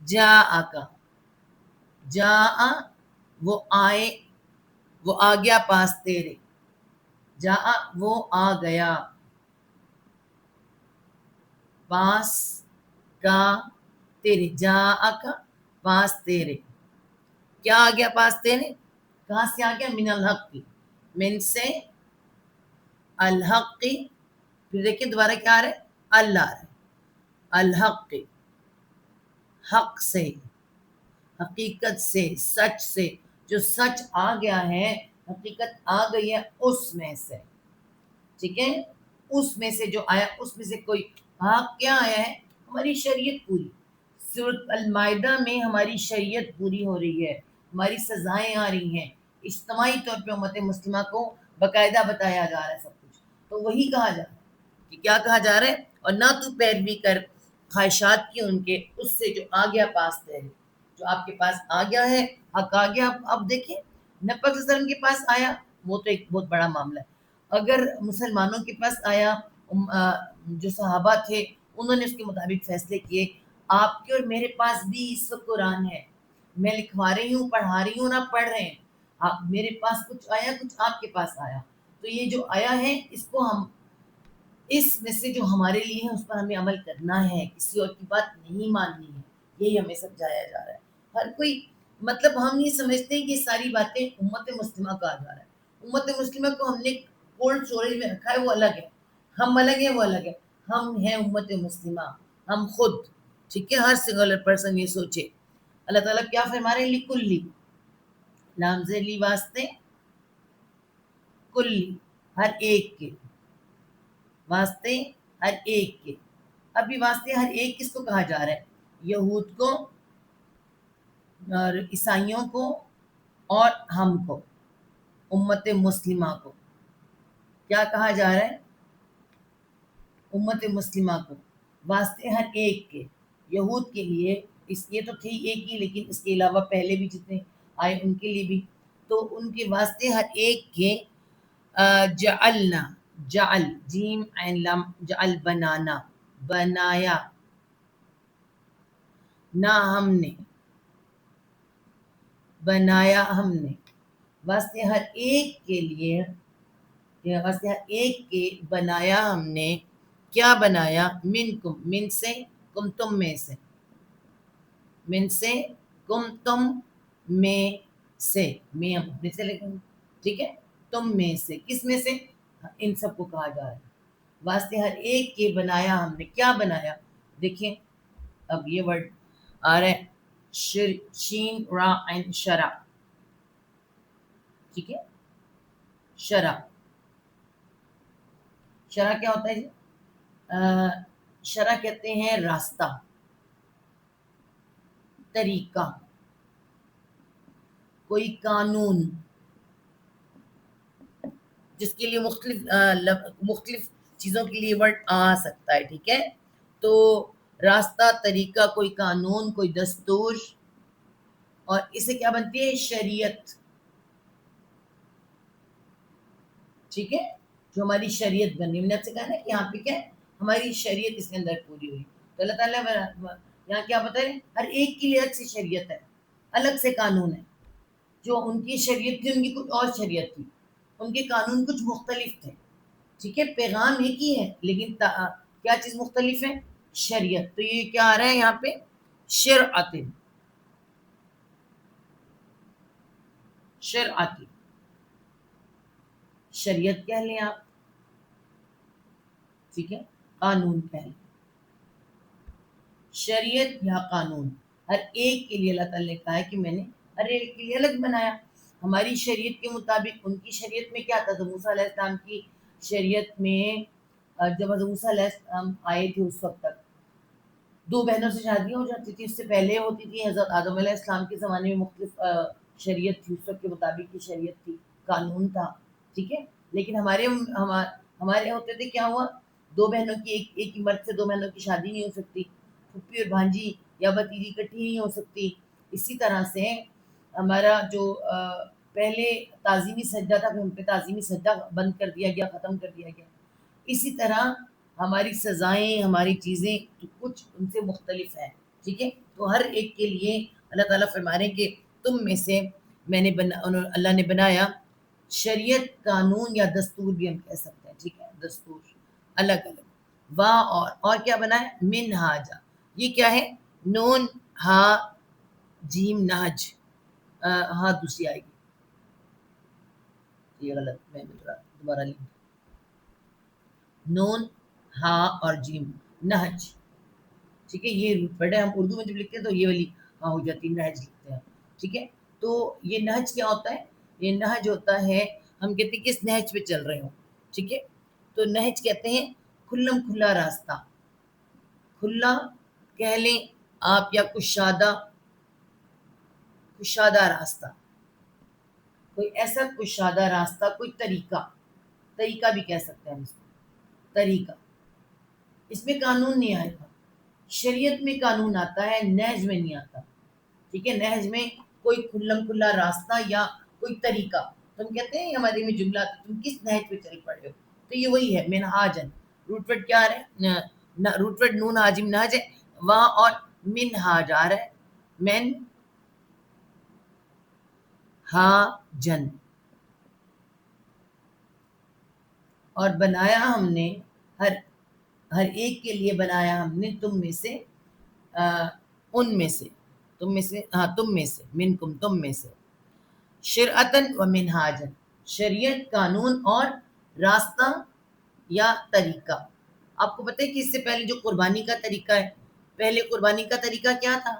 جا کا، جا وہ آئے، وہ آ گیا پاس تیرے. جا وہ آ گیا پاس کا تیرے. جا کا پاس تیرے. کیا آ گیا پاس تیرے؟ کہاں سے آ گیا؟ من الحق کی، من سے، الحق کی، پھر دیکھیں دوبارہ کیا آ رہا ہے؟ اللہ آ رہا ہے. الحق، حق سے، حقیقت سے، سچ سے. جو سچ آ گیا ہے، حقیقت آ گئی ہے اس میں سے. ٹھیک ہے، اس میں سے جو آیا اس میں سے کوئی حق کیا آیا ہے؟ ہماری شریعت پوری. سورۃ المائدہ میں ہماری شریعت پوری ہو رہی ہے، ہماری سزائیں آ رہی ہیں، اجتماعی طور پہ امت مسلمہ کو باقاعدہ بتایا جا رہا ہے سب کچھ. تو وہی کہا جا رہا ہے کہ کیا کہا جا رہا ہے؟ اور نہ تو پیروی کر خواہشات کی ان کے، اس سے جو آ گیا پاس تیرے. جو آپ کے پاس آ گیا ہے، حق آ گیا. اب دیکھیں نبی پاک صلی اللہ علیہ وسلم کے پاس آیا، وہ تو ایک بہت بڑا معاملہ ہے. اگر مسلمانوں کے پاس آیا، جو صحابہ تھے انہوں نے اس کے مطابق فیصلے کیے. آپ کے اور میرے پاس بھی اس وقت قرآن ہے، میں لکھوا رہی ہوں، پڑھا رہی ہوں، نہ پڑھ رہے ہیں. آپ میرے پاس کچھ آیا، کچھ آپ کے پاس آیا. تو یہ جو آیا ہے اس کو ہم، اس میں سے جو ہمارے لیے ہے اس پر ہمیں عمل کرنا ہے، کسی اور کی بات نہیں ماننی ہے. یہی ہمیں سمجھایا جا رہا ہے. ہر کوئی مطلب ہم یہ سمجھتے ہیں کہ ساری باتیں امت مسلمہ کا آ جا رہا ہے. امت مسلمہ کو ہم نے کولڈ اسٹوریج میں رکھا ہے، وہ الگ ہے. ہم الگ ہیں، وہ الگ ہے. ہم ہیں امت مسلمہ، ہم خود. ٹھیک ہے، ہر سنگولر پرسن یہ سوچے. اللہ تعالیٰ کیا فرما رہے ہیں؟ لکلی، لام ذیلی واسطے، کلی ہر ایک کے، واسطے ہر ایک کے. ابھی واسطے ہر ایک کس کو کہا جا رہا ہے؟ یہود کو اور عیسائیوں کو اور ہم کو، امت مسلمہ کو. کیا کہا جا رہا ہے؟ امت مسلمہ کو واسطے ہر ایک کے. یہود کے لیے یہ تو تھی ایک ہی، لیکن اس کے علاوہ پہلے بھی جتنے آئے ان کے لیے بھی. تو ان کے واسطے ہر ایک کے جعلنا، جعل جیم عین لام، جعل بنانا، بنایا، نہ ہم نے، بنایا ہم نے. واسطے ہر ایک کے لیے، واسطے ہر ایک کے بنایا ہم نے. کیا بنایا؟ منکم، من سے، کم تم میں سے، من سے، کم تم میں سے. میں ہم اپنے سے لکھیں گے. ٹھیک ہے، تم میں سے، کس میں سے؟ ان سب کو کہا جا رہا ہے. واسطے ہر ایک کے بنایا ہم نے. کیا بنایا؟ دیکھیں اب یہ ورڈ آ رہا ہے، شین را عین شرع. ٹھیک ہے، شرع. شرع کیا ہوتا ہے جی؟ شرع کہتے ہیں راستہ، طریقہ، کوئی قانون جس کے لیے مختلف چیزوں کے لیے ورڈ آ سکتا ہے. ٹھیک ہے، تو راستہ، طریقہ، کوئی قانون، کوئی دستور. اور اسے کیا بنتی ہے؟ شریعت. ٹھیک ہے، جو ہماری شریعت بنی. میں نے آپ سے کہا نا کہ یہاں پہ کیا ہے؟ ہماری شریعت اس کے اندر پوری ہوئی. تو اللہ تعالیٰ یہاں کیا بتا رہے ہیں؟ ہر ایک کے لیے الگ سی شریعت ہے، الگ سے قانون ہے. جو ان کی شریعت تھی ان کی کچھ اور شریعت تھی، ان کے قانون کچھ مختلف تھے. ٹھیک ہے، پیغام ایک ہی ہے لیکن کیا چیز مختلف ہے؟ شریعت. تو یہ کیا آ رہا ہے یہاں پہ؟ شرعت، شرعت، شریعت کہہ لیں آپ. ٹھیک ہے، قانون کہہ لیں. شریعت یا قانون ہر ایک کے لیے اللہ تعالیٰ نے کہا ہے کہ میں نے ہر ایک کے لیے الگ بنایا. ہماری شریعت کے مطابق ان کی شریعت میں کیا تھا؟ تو موسیٰ علیہ السلام کی شریعت میں جب حضرت موسیٰ علیہ السلام آئے تھے اس وقت تک 2 بہنوں سے شادیاں ہو جاتی تھی. اس سے پہلے ہوتی تھی. حضرت آدم علیہ السلام کے زمانے میں مختلف شریعت تھی، اس وقت کے مطابق کی شریعت تھی، قانون تھا. ٹھیک ہے، لیکن ہمارے ہوتے تھے کیا ہوا؟ 2 بہنوں کی ایک ہی مرد سے 2 بہنوں کی شادی نہیں ہو سکتی. پھپھی اور بھانجی یا بھتیجی اکٹھی نہیں ہو سکتی. اسی طرح سے ہمارا جو پہلے تعظیمی سجدہ تھا، ہم پہ تعظیمی سجدہ بند کر دیا گیا، ختم کر دیا گیا. اسی طرح ہماری سزائیں، ہماری چیزیں کچھ ان سے مختلف ہیں. ٹھیک ہے، تو ہر ایک کے لیے اللہ تعالیٰ فرما رہے ہیں کہ تم میں سے میں نے اللہ نے بنایا شریعت، قانون یا دستور بھی ہم کہہ سکتے ہیں. ٹھیک ہے، دستور الگ الگ. اور کیا بنا ہے؟ من ہاجا. یہ کیا ہے؟ نون ہا جیم نہج. ہاں دوسری آئے گی، یہ غلط، میں دوبارہ لکھ. نون ہاں اور جیم، نہج، ٹھیک ہے، یہ روٹ ورڈ ہے. ہم اردو میں جب لکھتے ہیں تو یہ والی ہاں ہو جاتی ہے، نہج لکھتے ہیں. ٹھیک ہے، تو یہ نہج کیا ہوتا ہے؟ یہ نہج ہوتا ہے، ہم کہتے ہیں کس نہج پہ چل رہے ہو. ٹھیک ہے، تو نہج کہتے ہیں کھلم کھلا راستہ، کھلا کہہ لیں آپ، یا کشادہ، کشادہ راستہ، کوئی ایسا کشادہ راستہ، کوئی طریقہ، طریقہ بھی کہہ سکتے ہیں ہم اس کو، طریقہ. اس میں قانون نہیں آئے گا، شریعت میں قانون آتا ہے، نہج میں نہیں آتا. ٹھیک ہے، نہج میں کوئی کھلم کھلا راستہ یا کوئی طریقہ، تم کہتے ہیں ہمارے میں جملہ آتا ہے، تم کس نہج پہ چل پڑے ہو، تو یہ وہی ہے منہاجن. روٹ ورڈ کیا آ رہا ہے؟ روٹ ورڈ نون حاجم نہج ہے وہاں، اور منہاج آ رہا ہے، من ہا جن. اور بنایا ہم نے، ہر ہر ایک کے لیے بنایا ہم نے تم میں سے، ان میں سے، تم میں سے، ہاں تم میں سے، منکم تم میں سے، شرعتن و منہاجن، شریعت، قانون اور راستہ یا طریقہ. آپ کو پتہ ہے کہ اس سے پہلے جو قربانی کا طریقہ ہے، پہلے قربانی کا طریقہ کیا تھا؟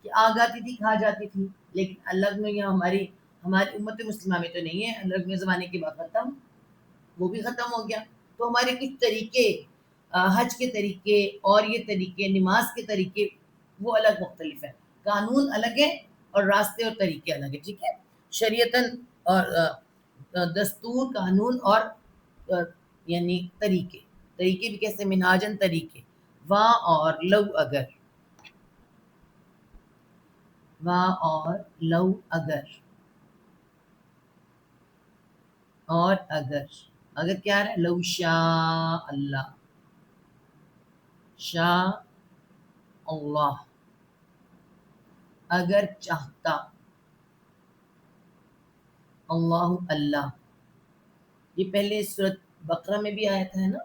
کہ آگ آتی تھی، کھا جاتی تھی. لیکن اللہ میں یہ ہماری امت مسلمہ میں تو نہیں ہے، اللہ میں زمانے کے بعد ختم، وہ بھی ختم ہو گیا. تو ہمارے کچھ طریقے، حج کے طریقے اور یہ طریقے، نماز کے طریقے، وہ الگ مختلف ہیں. قانون الگ ہے اور راستے اور طریقے الگ ہیں. ٹھیک ہے، شریعتاً اور دستور، قانون اور یعنی طریقے، طریقے بھی کیسے؟ مناجن، طریقے. واں اور لو اگر، واں اور لو اگر، اور اگر، اگر کیا ہے؟ لو شاء اللہ، شاء اللہ، اگر چاہتا، اللہ اللہ. یہ پہلے سورۃ بقرہ میں بھی آیا تھا ہے نا،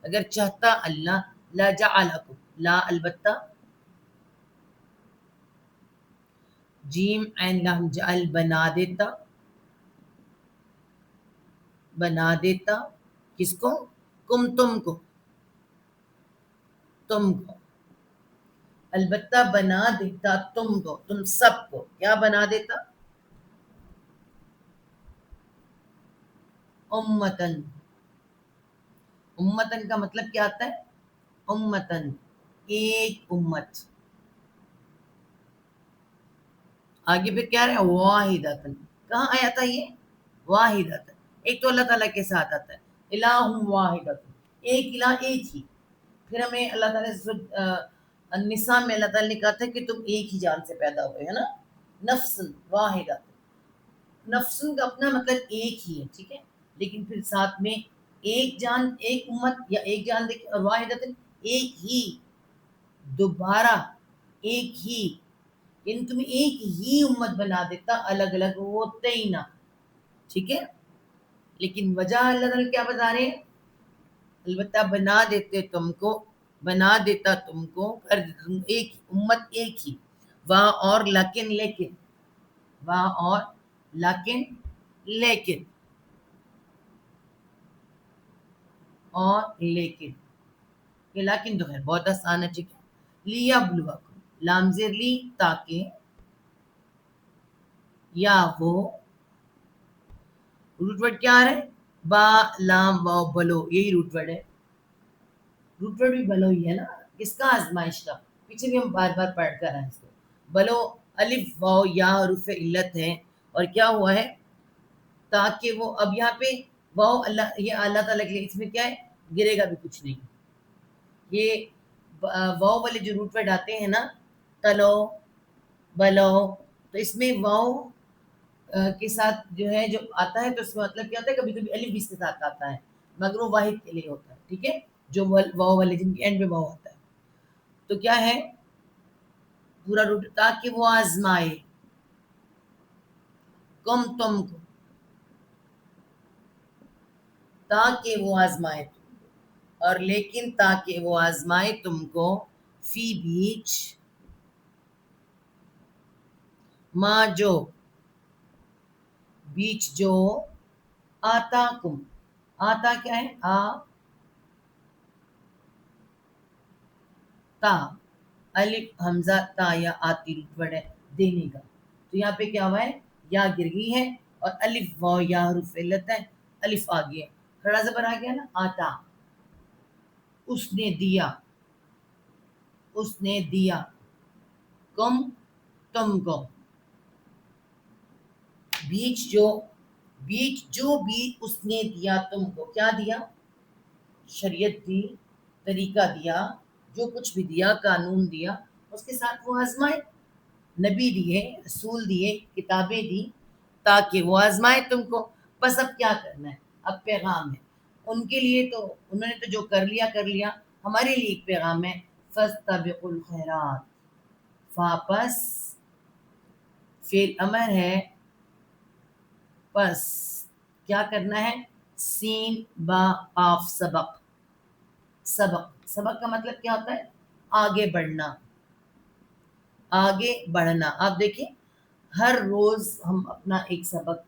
اگر چاہتا اللہ، لا جعلکم، لا البتہ، جیم عین لام جعل بنا دیتا، بنا دیتا کس کو؟ کم تم کو، تم کو، البتہ بنا دیتا تم کو، تم سب کو. کیا بنا دیتا؟ امتن. امتن کا مطلب کیا آتا ہے؟ امتن، ایک امت. آگے پھر کیا رہا ہے؟ واحدتن. کہاں آیا تھا یہ؟ واحدتن. ایک تو اللہ تعالیٰ کے ساتھ آتا ہے الہ واحدتن، ایک الہ، ایک ہی. پھر ہمیں اللہ تعالیٰ سے النساء میں اللہ تعالیٰ نے کہا تھا کہ تم ایک ہی جان سے پیدا ہوئے، ہے نا، نفس واحدہ. نفس کا اپنا مطلب ایک ہی ہے. ٹھیک ہے، لیکن پھر ساتھ میں ایک جان، ایک امت یا ایک جان دیکھ، اور واحدتن ایک ہی، دوبارہ ایک ہی. یعنی تمہیں ایک ہی امت بنا دیتا، الگ الگ ہوتے ہی نہ. ٹھیک ہے، لیکن وجہ اللہ تعالیٰ کیا بتا رہے ہیں؟ البتہ بنا دیتے تم کو، بنا دیتا تم کو، کر دیتا تم ایک امت، ایک ہی. وہاں اور لیکن، لیکن، وہاں اور لیکن، لیکن، اور لیکن. یہ لیکن تو ہے بہت آسان ہے. ٹھیک ہے، لیبلوکم، لام زیر لی، تاکہ، یا وہ، روٹ ورڈ کیا ہے؟ با لام واو بلو، یہی روٹ ورڈ ہے. روٹ ورڈ بھی بلو ہی ہے نا، کس کا؟ آزمائش کا. پیچھے بھی ہم بار بار پڑھ کر آئے اس کو. بلو الف واو یا حروف علت ہے، اور کیا ہوا ہے؟ تاکہ وہ، اب یہاں پہ واو اللہ، یہ اللہ تعالیٰ کے لیے، اس میں کیا ہے؟ گرے گا بھی کچھ نہیں. یہ واو والے جو روٹ ورڈ آتے ہیں نا، تلو، بلو، تو اس میں واو کے ساتھ جو ہے جو آتا ہے، تو اس کا مطلب کیا ہوتا ہے؟ کبھی کبھی الف بھی اس کے ساتھ آتا ہے، مگر وہ واحد کے لیے ہوتا ہے. ٹھیک ہے، جو واو والے جن کے اینڈ میں واو ہوتا ہے. تو کیا ہے پورا روٹ؟ تاکہ وہ آزمائے کم تم کو، تاکہ وہ آزمائے تم کو، اور لیکن تاکہ وہ آزمائے تم کو، فی بیچ، ماں جو، بیچ جو، آتا کم. آتا کیا ہے؟ تا الف حمزہ تا یا آتی روٹ ورڈ ہے دینے کا. تو یہاں پہ کیا ہوا ہے یا گر گئی ہے اور الف واو یا حروف علت ہے, الف آ گیا, کھڑا زبر آ گیا نا, آتا, اس نے دیا, اس نے دیا, کم تم کو, بیچ جو بھی اس نے دیا تم کو, کیا دیا, شریعت دی, طریقہ دیا, جو کچھ بھی دیا, قانون دیا, اس کے ساتھ وہ آزمائے, نبی دیے, رسول دیے, کتابیں دی تاکہ وہ آزمائے تم کو. بس اب کیا کرنا ہے, اب پیغام ہے ان کے لیے, تو انہوں نے تو جو کر لیا, ہمارے لیے ایک پیغام ہے, فاستبقوا الخیرات. واپس فعل امر ہے, پس کیا کرنا ہے, سین با قاف سبق, سبق کا مطلب کیا ہوتا ہے, آگے بڑھنا, آگے بڑھنا. آپ دیکھیں ہر روز ہم اپنا ایک سبق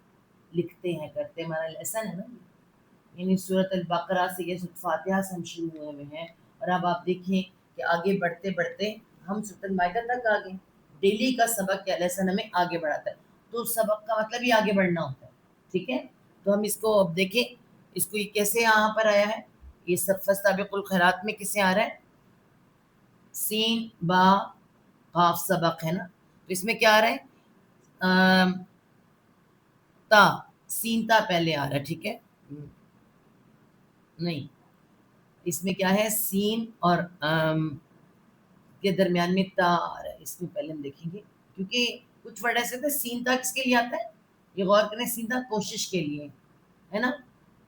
لکھتے ہیں, کرتے ہیں, ہمارا لیسن ہے نا, یعنی سورۃ البقرہ سے یہ سورۃ فاتحہ سے ہم شروع ہوئے ہیں, اور اب آپ دیکھیں کہ آگے بڑھتے بڑھتے ہم سورۃ المائدہ تک آگے. ڈیلی کا سبق یا لیسن ہمیں آگے بڑھاتا ہے, تو سبق کا مطلب ہی آگے بڑھنا ہوتا ہے, ٹھیک ہے. تو ہم اس کو اب دیکھیں, اس کو یہ کیسے یہاں پر آیا ہے, یہ سب فاستبقوا الخیرات میں کسے آ رہا ہے, سین با قاف سبق ہے نا, تو اس میں کیا آ رہا ہے, تا, سین تا پہلے آ رہا ہے, ٹھیک ہے, نہیں, اس میں کیا ہے, سین اور کے درمیان میں تا آ رہا ہے, اس میں پہلے ہم دیکھیں گے, کیونکہ کچھ ورڈ ایسے تھے سین تا کس کے لیے آتا ہے, یہ غور کریں, سین تا کوشش کے لیے ہے نا,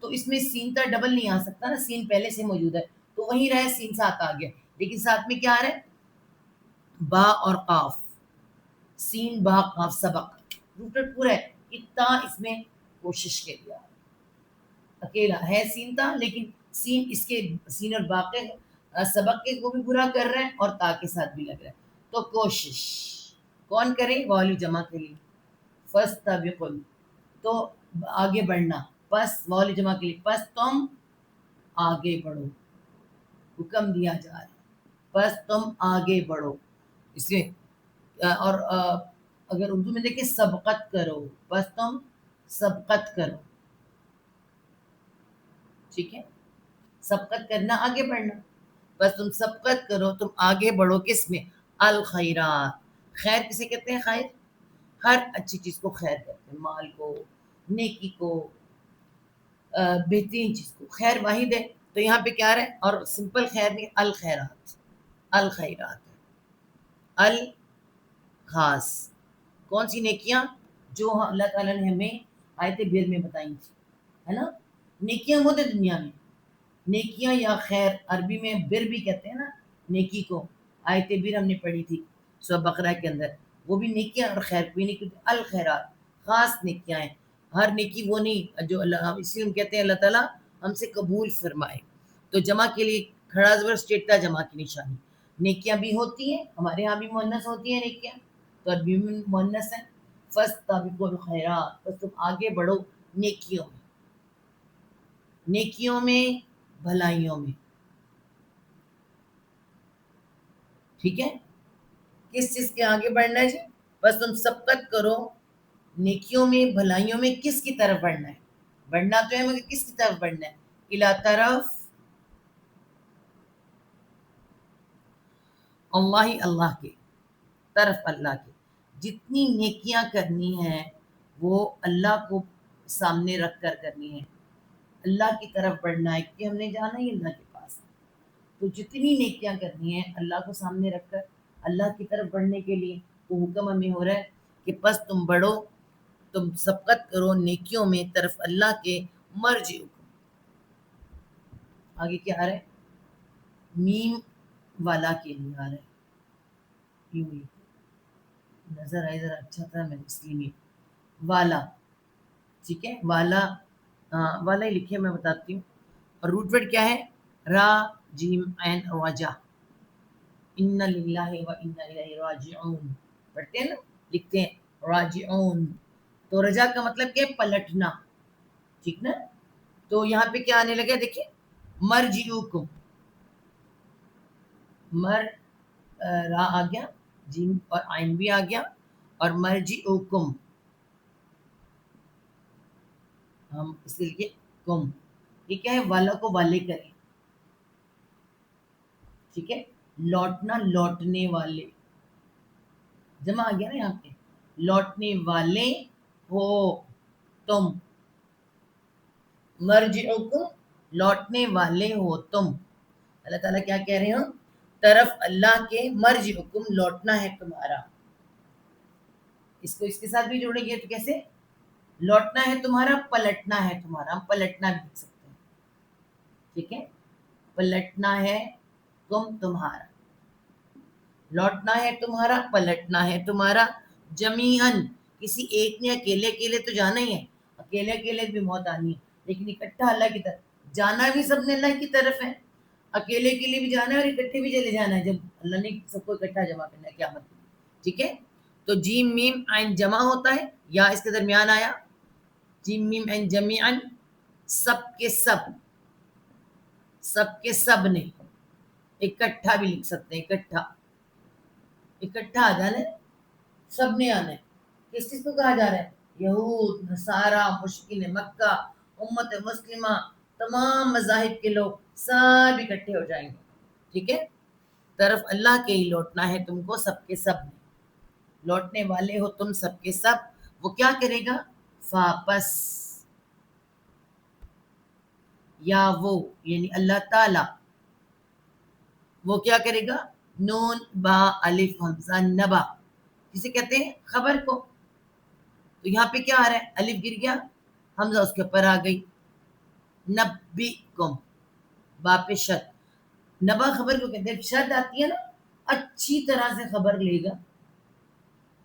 تو اس میں سین تا ڈبل نہیں آ سکتا نا, سین پہلے سے موجود ہے, تو وہیں رہے سین ساتھ آ گیا, لیکن ساتھ میں کیا آ رہا ہے, با اور قاف, سین با قاف سبق, روٹڈ پورا ہے, اتنا اس میں کوشش کے لیے اکیلا ہے سین تا, لیکن سین اس کے, سین اور با کے سبق کے کو بھی پورا کر رہے ہیں اور تا کے ساتھ بھی لگ رہا ہے, تو کوشش کون کرے, والی جمع کے لیے, فاستبقوا, تو آگے بڑھنا, پس والی جمع کے لیے, پس تم آگے بڑھو, حکم دیا جا رہا ہے, پس تم آگے بڑھو, اس میں اور اگر اردو میں دیکھیں سبقت کرو, بس تم سبقت کرو, ٹھیک ہے, سبقت کرنا آگے بڑھنا, بس تم سبقت کرو, تم آگے بڑھو, کس میں, الخیرات, خیر کسے کہتے ہیں, خیر ہر اچھی چیز کو خیر کہتے ہیں, مال کو, نیکی کو, بہترین چیز کو, خیر واحد ہے, تو یہاں پہ کیا رہا ہے, اور سمپل خیر نہیں, الخیرات, الخیرات ہے, الخاص, کون سی نیکیاں, جو اللہ تعالیٰ نے ہمیں آیت بیر میں بتائی تھی, ہے نا, نیکیاں وہ تھے دنیا میں, نیکیاں یا خیر, عربی میں بر بھی کہتے ہیں نا نیکی کو, آیت بیر ہم نے پڑھی تھی سورہ بقرہ کے اندر, وہ بھی نیکیاں اور خیر کوئی نہیں, الخیرات خاص نیکیاں ہیں, ہر نیکی وہ نہیں جو اللہ, اسی لیے ہم کہتے ہیں اللہ تعالیٰ ہم سے قبول فرمائے, تو جمع کے لیے کھڑا زبر اسٹیٹا جمع کی نشانی, نیکیاں بھی ہوتی ہیں, ہمارے یہاں بھی مؤنث ہوتی ہیں نیکیاں, تو عربی میں مؤنث ہیں, فاستبقوا الخیرات, بس تم آگے بڑھو نیکیوں میں, نیکیوں میں, بھلائیوں میں, ٹھیک ہے, کس چیز کے آگے بڑھنا ہے جی, بس تم سبقت کرو نیکیوں میں, بھلائیوں میں, کس کی طرف بڑھنا ہے, بڑھنا تو ہے مگر کس کی طرف بڑھنا ہے, الی طرف اللہ, اللہ کے طرف, اللہ کے, جتنی نیکیاں کرنی ہیں وہ اللہ کو سامنے رکھ کر کرنی ہے, اللہ کی طرف بڑھنا ہے, کہ ہم نے جانا ہی اللہ کے پاس, تو جتنی نیکیاں کرنی ہیں اللہ کو سامنے رکھ کر, اللہ کی طرف بڑھنے کے لیے, تو حکم ہمیں ہو رہا ہے کہ پس تم بڑھو, تم سبقت کرو نیکیوں میں طرف اللہ کے, مرجعکم, آگے کیا آ رہا ہے, میم والا کے لیے آ رہا ہے, یوں ہی نظر آئے ذرا اچھا تھا, میں اس لیے والا, ٹھیک ہے, والا, والا ہی لکھے, میں بتاتی ہوں, اور روٹ ورڈ کیا ہے, را جیم عین راجع, ان للہ و انا الیہ راجعون, پڑھتے ہیں نا, لکھتے ہیں راجعون, تو رجا کا مطلب کیا ہے, پلٹنا, ٹھیک نا, تو یہاں پہ کیا آنے لگا, دیکھیں, مرجعکم, را آ گیا، جیم اور عین بھی آ گیا، اور مرجعکم ہم اس لیے کم، یہ کیا ہے؟ والا کو والے کریں، ٹھیک ہے، لوٹنا لوٹنے والے، جمع آ گیا نا یہاں پہ، لوٹنے والے ہو تم، مرجعکم لوٹنے والے ہو تم، اللہ تعالیٰ کیا کہہ رہے ہو؟ طرف اللہ کے، مرجعکم لوٹنا ہے تمہارا، اس کو اس کے ساتھ بھی جوڑیں گے تو کیسے؟ لوٹنا ہے تمہارا، پلٹنا ہے تمہارا، ہم پلٹنا بھی لکھ سکتے ہیں، ٹھیک ہے، پلٹنا ہے تم تمہارا، لوٹنا ہے تمہارا، پلٹنا ہے تمہارا، جمیعاً کسی ایک نے، اکیلے اکیلے تو جانا ہی ہے، اکیلے اکیلے بھی موت آنی ہے، لیکن اکٹھا اللہ کی طرف جانا بھی سب نے اللہ کی طرف ہے، اکیلے اکیلے بھی جانا ہے اور اکٹھے بھی چلے جانا ہے، جب اللہ نے سب کو اکٹھا جمع کرنا ہے قیامت کے لیے، ٹھیک ہے، تو جیم میم عین جمع ہوتا ہے، یا اس کے درمیان آیا، جیم میم عین جمیعاً، سب کے سب، سب کے سب نے، اکٹھا بھی لکھ سکتے ہیں، اکٹھا، اکٹھا آ جانا ہے، سب نے آنا ہے، کس چیز کو کہا جا رہا ہے؟ یہود، نصارہ، مشرکین مکہ، امت مسلمہ، تمام مذاہب کے لوگ سب اکٹھے ہو جائیں گے، ٹھیک ہے، طرف اللہ کے ہی لوٹنا ہے تم کو، سب کے سب نے، لوٹنے والے ہو تم سب کے سب، وہ کیا کرے گا؟ واپس، یا وہ یعنی اللہ تعالی، وہ کیا کرے گا؟ نون با الف حمزہ نبا، کسے کہتے ہیں؟ خبر کو، تو یہاں پہ کیا آ رہا ہے؟ الف گر گیا، حمزہ اس کے اوپر آ گئی، نبئکم، با پہ شد، نبا خبر کو کہتے ہیں، شد آتی ہے نا، اچھی طرح سے خبر لے گا،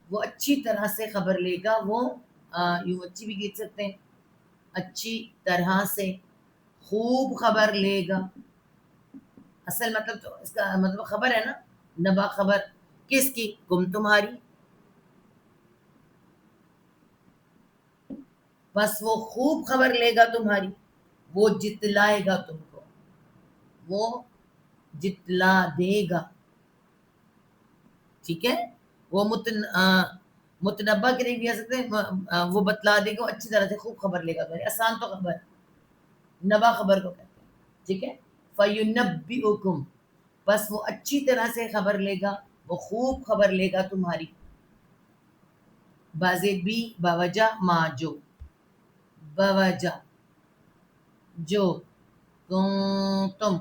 وہ اچھی طرح سے خبر لے گا، وہ یوں اچھی بھی لکھ سکتے ہیں، اچھی طرح سے، خوب خبر لے گا، اصل مطلب تو اس کا مطلب خبر ہے نا، نبا خبر، کس کی؟ کم تمہاری، بس وہ خوب خبر لے گا تمہاری، وہ جتلائے گا تم کو، وہ جتلا دے گا، ٹھیک ہے، وہ متنبع کے نہیں بھی آ سکتے، وہ بتلا دے گا، وہ اچھی طرح سے خوب خبر لے گا تمہاری، آسان تو خبر، نبا خبر کو کہتے ہیں، ٹھیک ہے، فَيُنَبِّئُكُمْ، بس وہ اچھی طرح سے خبر لے گا، وہ خوب خبر لے گا تمہاری، بازید بھی باوجہ ما جو، باوجہ جو، تم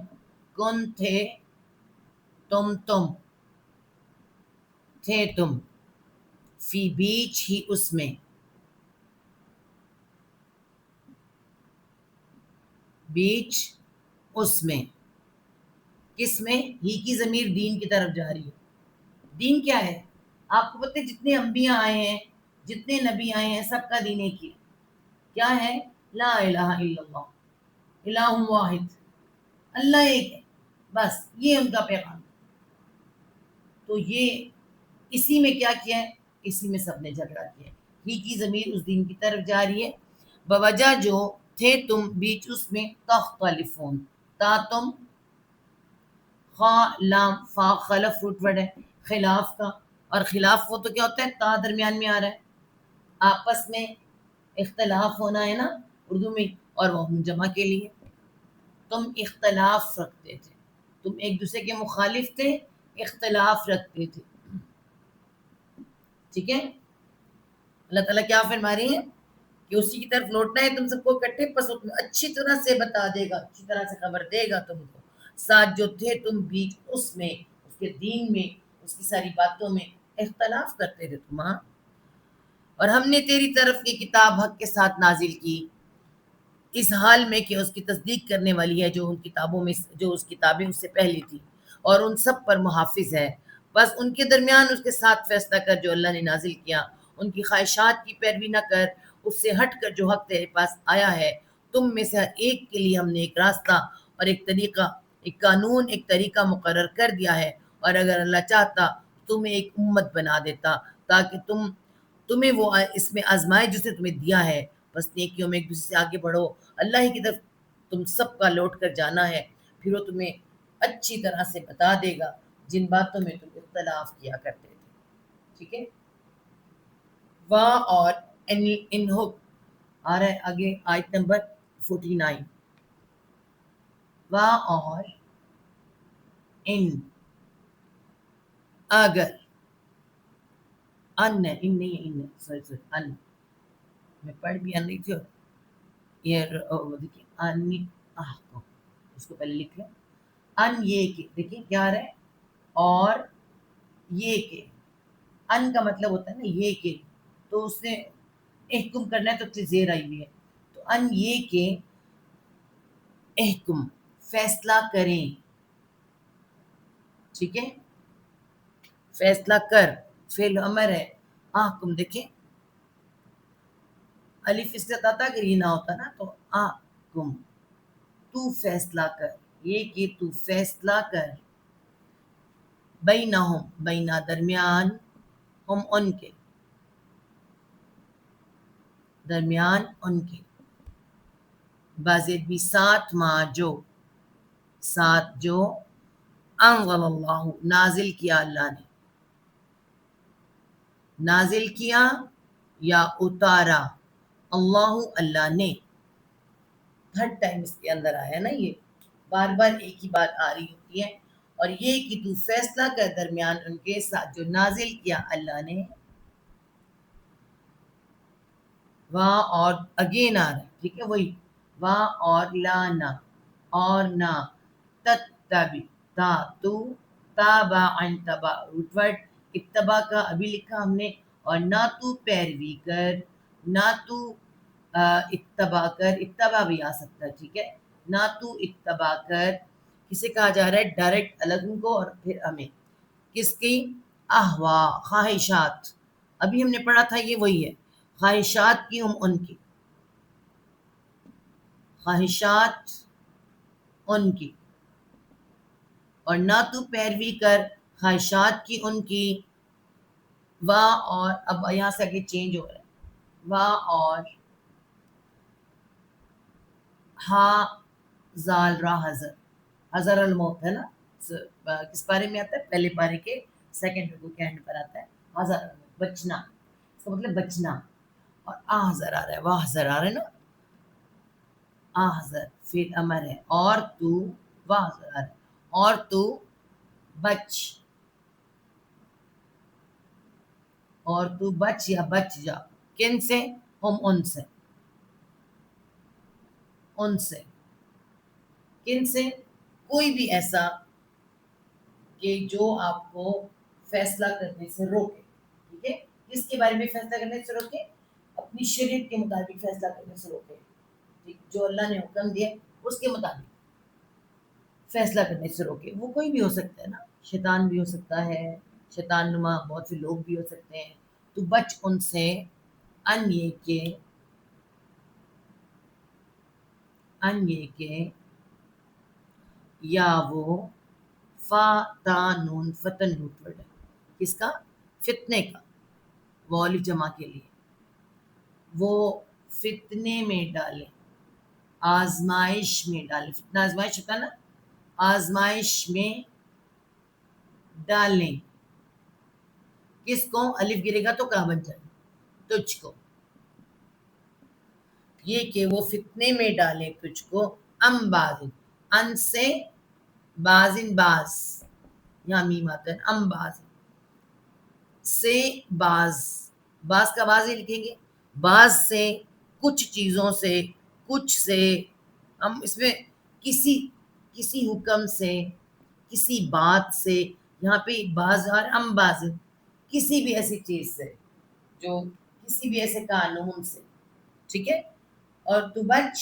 کن تھے، تم تھے تم، فی بیچ ہی اس میں، بیچ اس میں، کس میں؟ ہی کی ضمیر دین کی طرف جا رہی ہے، دین کیا ہے؟ آپ کو پتہ ہے جتنے انبیاء آئے ہیں، جتنے نبی آئے ہیں، سب کا دین ایک ہی ہے، کیا ہے؟ لا الہ الا اللہ، الہ واحد، اللہ ایک ہے، بس یہ ان کا پیغام، تو یہ اسی میں کیا کیا ہے؟ اسی میں سب نے جھگڑا کیا ہے، ہی کی ضمیر اس دین کی طرف جا رہی ہے، بوجہ جو تھے تم بیچ اس میں، تختلفون، تا تم، خا لام فا خلف روٹ ورڈ ہے خلاف کا، اور خلاف وہ تو کیا ہوتا ہے؟ تا درمیان میں آ رہا ہے، آپس میں اختلاف ہونا ہے نا اردو میں، اور وہ ہم جمع کے لیے، تم اختلاف رکھتے تھے، تم ایک دوسرے کے مخالف تھے، اختلاف رکھتے تھے، ٹھیک ہے، اللہ تعالیٰ کیا فرما رہے ہیں کہ اسی کی طرف لوٹنا ہے تم سب کو اکٹھے، پس وہ تمہیں اچھی طرح سے بتا دے گا، اچھی طرح سے خبر دے گا تم کو، ساتھ جو تھے تم بیچ اس میں، اس کے دین میں، اس کی ساری باتوں میں اختلاف کرتے تھے تم، ہاں، اور ہم نے تیری طرف کی کتاب حق کے ساتھ نازل کی، اس حال میں کہ اس کی تصدیق کرنے والی ہے جو ان کتابوں میں، جو اس کتابیں اس سے پہلی تھی، اور ان سب پر محافظ ہے، بس ان کے درمیان اس کے ساتھ فیصلہ کر جو اللہ نے نازل کیا، ان کی خواہشات کی پیروی نہ کر، اس سے ہٹ کر جو حق تیرے پاس آیا ہے، تم میں سے ہر ایک کے لیے ہم نے ایک راستہ اور ایک طریقہ، ایک قانون، ایک طریقہ مقرر کر دیا ہے، اور اگر اللہ چاہتا تمہیں ایک امت بنا دیتا تاکہ تمہیں وہ اس میں آزمائے جسے تمہیں دیا ہے، بس نیکیوں میں ایک دوسرے سے آگے بڑھو، اللہ ہی کی طرف تم سب کا لوٹ کر جانا ہے، پھر وہ تمہیں اچھی طرح سے بتا دے گا، جن باتوں میں تم اختلاف کیا کرتے تھے. ٹھیک ہے. وا اور انہو آ رہا ہے آگے آیت نمبر 49. وا اور ان اگر ان نہیں ان سوری ان میں پڑھ بھی ان نہیں تھی. یہ دیکھیے ان کو اس کو پہلے لکھ لیں. ان یہ کہ دیکھیے کیا آ رہا ہے اور یہ کہ ان کا مطلب ہوتا ہے نا یہ کہ تو اس نے احکم کرنا ہے تو زیر آئی ہوئی ہے تو ان یہ کہ احکم فیصلہ کریں. ٹھیک ہے. فیصلہ کر فعل امر ہے. احکم دیکھیں الف اس کے ساتھ آتا اگر یہ نہ ہوتا نا تو احکم تو فیصلہ کر. یہ کہ تو فیصلہ کر بینہم بینا درمیان ہم ان کے درمیان ان کے بازید بھی ساتھ ماں جو ساتھ جو انزل اللہ نازل کیا اللہ نے نازل کیا یا اتارا اللہ اللہ نے. ہر ٹائم اس کے اندر آیا نا یہ بار بار ایک ہی بات آ رہی ہوتی ہے. اور یہ کہ تو فیصلہ کر درمیان ان کے ساتھ جو نازل کیا اللہ نے. وہاں اور اگین آ رہا ہے. ٹھیک ہے وہی وہاں اور لانا اور نہ تتبع تا تو تابع عن تبع روٹ ورڈ اتباع کا ابھی لکھا ہم نے. اور نہ تو پیروی کر نہ تو اتباع کر اتباع بھی آ سکتا ہے. ٹھیک ہے. نہ تو اتباع کر کسے کہا جا رہا ہے ڈائریکٹ الگ ان کو اور پھر ہمیں کس کی احوا خواہشات. ابھی ہم نے پڑھا تھا یہ وہی ہے خواہشات کی ان کی خواہشات ان کی اور نہ تو پیروی کر خواہشات کی ان کی. وا اور اب یہاں سے آگے چینج ہو رہا ہے وا اور ہا زال را حضر حضر الموت ہے نا. کس پارے میں آتا ہے پہلے پارے کے سیکنڈ رکوع کے اینڈ پر آتا ہے حضر الموت بچنا. اس کا مطلب بچنا. اور حضر آ رہا ہے واہ حضر آ رہا ہے نا حضر فعل امر ہے اور تو واہ حضر آ رہا ہے اور تو بچ اور تو بچ یا بچ جا کن سے ہم ان سے ان سے کن سے کوئی بھی ایسا کہ جو آپ کو فیصلہ کرنے سے روکے. ٹھیک ہے. کس کے بارے میں فیصلہ کرنے سے روکے اپنی شریعت کے مطابق فیصلہ کرنے سے روکے. جو اللہ نے حکم دیا اس کے مطابق فیصلہ کرنے سے روکے. وہ کوئی بھی ہو سکتا ہے نا شیطان بھی ہو سکتا ہے شیطان نما بہت سے لوگ بھی ہو سکتے ہیں. تو بچ ان سے ان یہ کہ یا وہ فاتانون فتن روٹ ورڈ ہے کس کا فتنے کا وہ جمع کے لیے وہ فتنے میں ڈالے آزمائش میں ڈالے. فتنہ آزمائش ہوتا ہے نا آزمائش میں ڈالیں. کس کو الف گرے گا تو کہاں بن جائے تجھ کو. یہ کہ وہ فتنے میں ڈالے تجھ کو ام بازن ان سے بازن باز یہاں میم آتا ہے ام باز سے باز کا باز ہی لکھیں گے باز سے کچھ چیزوں سے کچھ سے ہم اس میں کسی حکم سے کسی بات سے یہاں پہ باز اور ام باز کسی بھی ایسی چیز سے جو کسی بھی ایسے قانون سے. ٹھیک ہے. اور تو بچ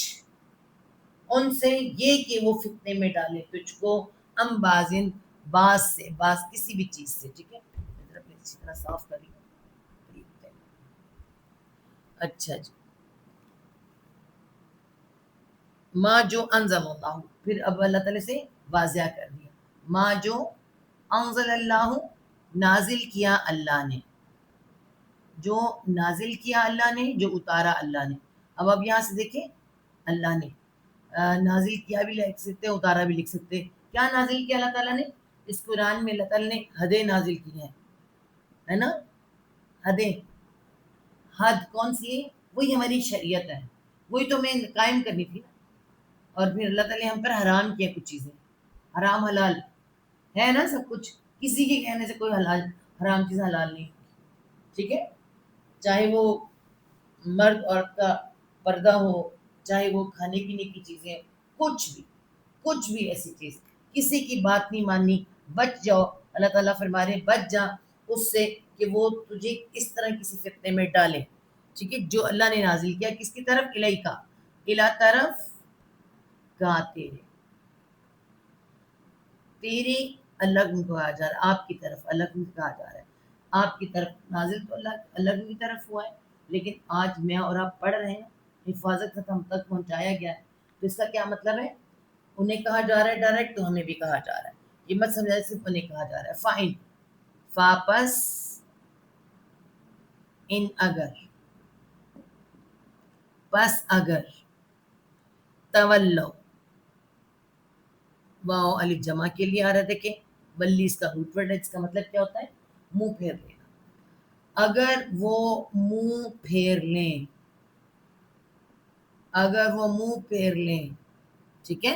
ان سے یہ کہ وہ فتنے میں ڈالے تجھ کو ام بازن باز سے باز کسی بھی چیز سے. ٹھیک ہے. اسی طرح صاف کر لیں. اچھا جی ماں جو انزل اللہ پھر اب اللہ تعالی سے واضح کر دیا ماں جو انزل اللہ نازل کیا اللہ نے جو نازل کیا اللہ نے جو اتارا اللہ نے. اب یہاں سے دیکھیں اللہ نے نازل کیا بھی لکھ سکتے اتارا بھی لکھ سکتے. کیا نازل کیا اللہ تعالیٰ نے اس قرآن میں اللہ تعالیٰ نے حدیں نازل کی ہیں، ہے نا، حدیں. حد کون سی ہے؟ وہی ہماری شریعت ہے، وہی تو ہمیں قائم کرنی تھی. اور پھر اللہ تعالیٰ نے ہم پر حرام کیا کچھ چیزیں، حرام حلال ہے نا سب کچھ. کسی کے کہنے سے کوئی حلال حرام چیز حلال نہیں. ٹھیک ہے، چاہے وہ مرد عورت کا پردہ ہو، چاہے وہ کھانے پینے کی چیزیں، کچھ بھی ایسی چیز کسی کی بات نہیں ماننی. بچ جاؤ، اللہ تعالیٰ فرما رہے بچ جا اس سے کہ وہ تجھے کس طرح کسی فتنے میں ڈالے. ٹھیک ہے، جو اللہ نے نازل کیا کس کی طرف؟ الہی کا، الہ طرف کا تیرے الگ کہا جا رہا ہے، آپ کی طرف الگ کہا جا رہا ہے. آپ کی طرف نازل تو اللہ الگ کی طرف ہوا ہے، لیکن آج میں اور آپ پڑھ رہے ہیں، حفاظت سے ہم تک پہنچایا گیا ہے. تو اس کا کیا مطلب ہے؟ انہیں کہا جا رہا ہے ڈائریکٹ، تو ہمیں بھی کہا جا رہا ہے. یہ مت سمجھا صرف انہیں کہا جا رہا ہے. فائن واپس ان اگر، پس اگر، تولو، واو الف جمع کے لیے آ رہا ہے. دیکھیں ولی اس کا روٹ ورڈ ہے، اس کا مطلب کیا ہوتا ہے؟ منہ پھیر لینا. اگر وہ منہ پھیر لیں، اگر وہ منہ پھیر لیں، ٹھیک ہے،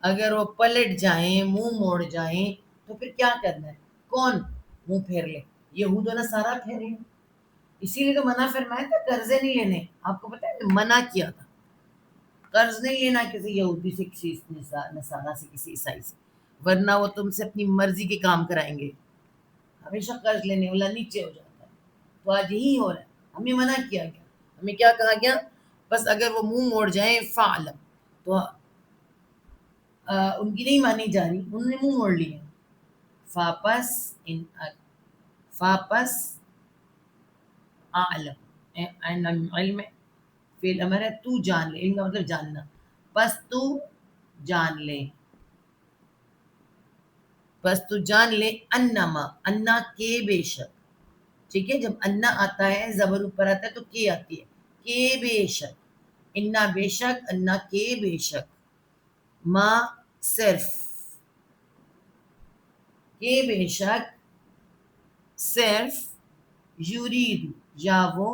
اگر وہ پلٹ جائیں، منہ موڑ جائیں، تو پھر کیا کرنا ہے؟ کون منہ پھیر لے؟ یہود و نصارہ پھیرے. اسی لیے تو منع فرمایا تھا قرضے نہیں لینے. آپ کو پتہ ہے منع کیا تھا قرض نہیں لینا کسی یہودی سے، کسی نصارہ سے، کسی عیسائی سے، ورنہ وہ تم سے اپنی مرضی کے کام کرائیں گے. ہمیشہ قرض لینے والا نیچے ہو جاتا ہے. تو آج یہی ہو رہا ہے، ہمیں منع کیا گیا. ہمیں کیا کہا گیا؟ بس اگر وہ منہ موڑ جائیں فعلم، تو ان کی نہیں مانی جا رہی، انہوں نے منہ موڑ لیا. فاپس ان فاپس اعلم، علم فعل امر ہے، تو جان لے. علم کا مطلب جاننا. بس تو جان لے، بس تو جان لے، انما، انا کے بے شک. ٹھیک ہے، جب انا آتا ہے زبر اوپر آتا ہے تو کے آتی ہے. کے بے شک، انا بے شک، انا کے بے شک، ماں صرف، کے بے شک صرف، یورید یا وہ،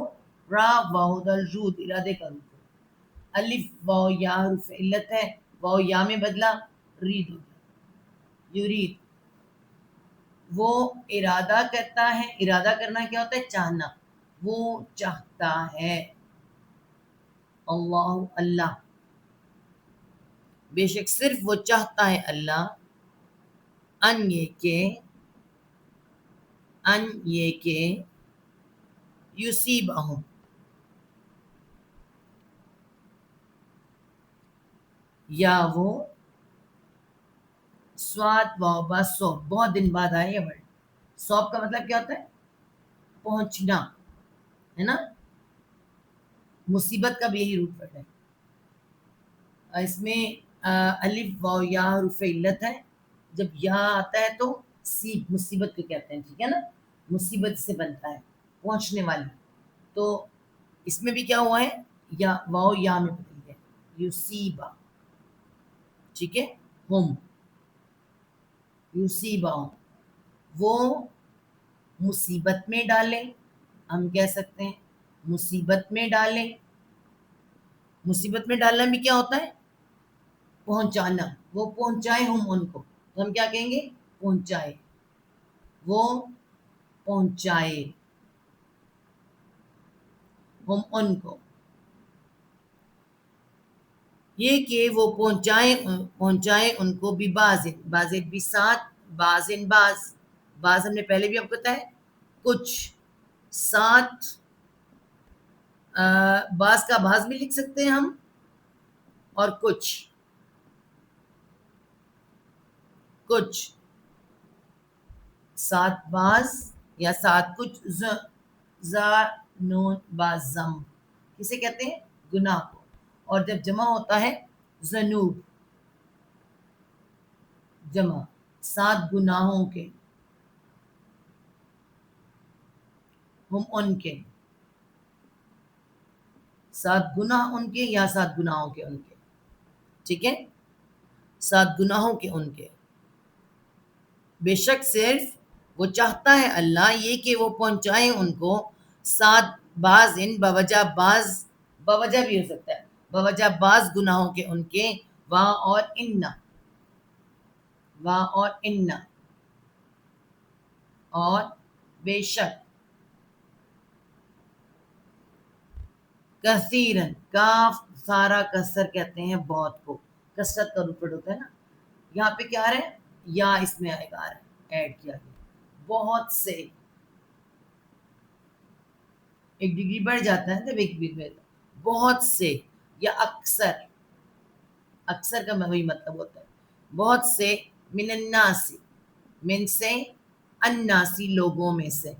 را واو دل رود ارادے کا روپ، الف واو یا حرف علت ہے، واو یا میں بدلا، رید ہو گیا. یورید وہ ارادہ کرتا ہے. ارادہ کرنا کیا ہوتا ہے؟ چاہنا. وہ چاہتا ہے، اللہ اللہ، بے شک صرف وہ چاہتا ہے اللہ، ان یہ کہ یصیبہم، یا وہ، سواد واو با سو، بہت دن بعد آئے یہ ورڈ. سوب کا مطلب کیا ہوتا ہے؟ پہنچنا، ہے نا. مصیبت کا بھی یہی روٹ ورڈ ہے. اس میں الف واو یا حرف علت ہے. جب یا آتا ہے تو سیب مصیبت کو کہتے ہیں. ٹھیک ہے نا، مصیبت سے بنتا ہے، پہنچنے والی. تو اس میں بھی کیا ہوا ہے؟ یا واو یا میں بدل گیا، یصیبہ. ٹھیک ہے، ہم یصیبہ، وہ مصیبت میں ڈالیں. ہم کہہ سکتے ہیں مصیبت میں ڈالیں. مصیبت میں ڈالنا بھی کیا ہوتا ہے؟ پہنچانا. وہ پہنچائے ہم ان کو، تو ہم کیا کہیں گے؟ پہنچائے. وہ پہنچائے ہم ان کو، یہ کہ وہ پہنچائے ان کو، بھی بازن، بازن بھی ساتھ، بازن باز ہم نے پہلے بھی آپ کو بتایا کچھ ساتھ. باز کا باز بھی لکھ سکتے ہیں ہم، اور کچھ ساتھ باز یا ساتھ کچھ. زا نون بازم کسے کہتے ہیں؟ گناہ کو. اور جب جمع ہوتا ہے ذنوب، جمع سات گناہوں کے، ہم ان کے، سات گناہ ان کے یا سات گناہوں کے ان کے. ٹھیک ہے، سات گناہوں کے ان کے. بے شک صرف وہ چاہتا ہے اللہ یہ کہ وہ پہنچائے ان کو ساتھ بعض ان بوجہ بھی ہو سکتا ہے، بوجہ بعض گناہوں کے ان کے، وا اور ان اور بے شک کثیرن، کاف سارا کسر کہتے ہیں بہت کو، کثرت کا روپڑ ہوتا ہے نا، یہاں پہ کیا آ رہا ہے، یا اس میں آئے گا، آ رہا ہے ایڈ کیا گیا، بہت سے، ایک ڈگری بڑھ جاتا ہے جب ایک ڈگری بہت سے یا اکثر، اکثر کا وہی مطلب ہوتا ہے، بہت سے، من الناس، من سے، الناسی لوگوں میں سے،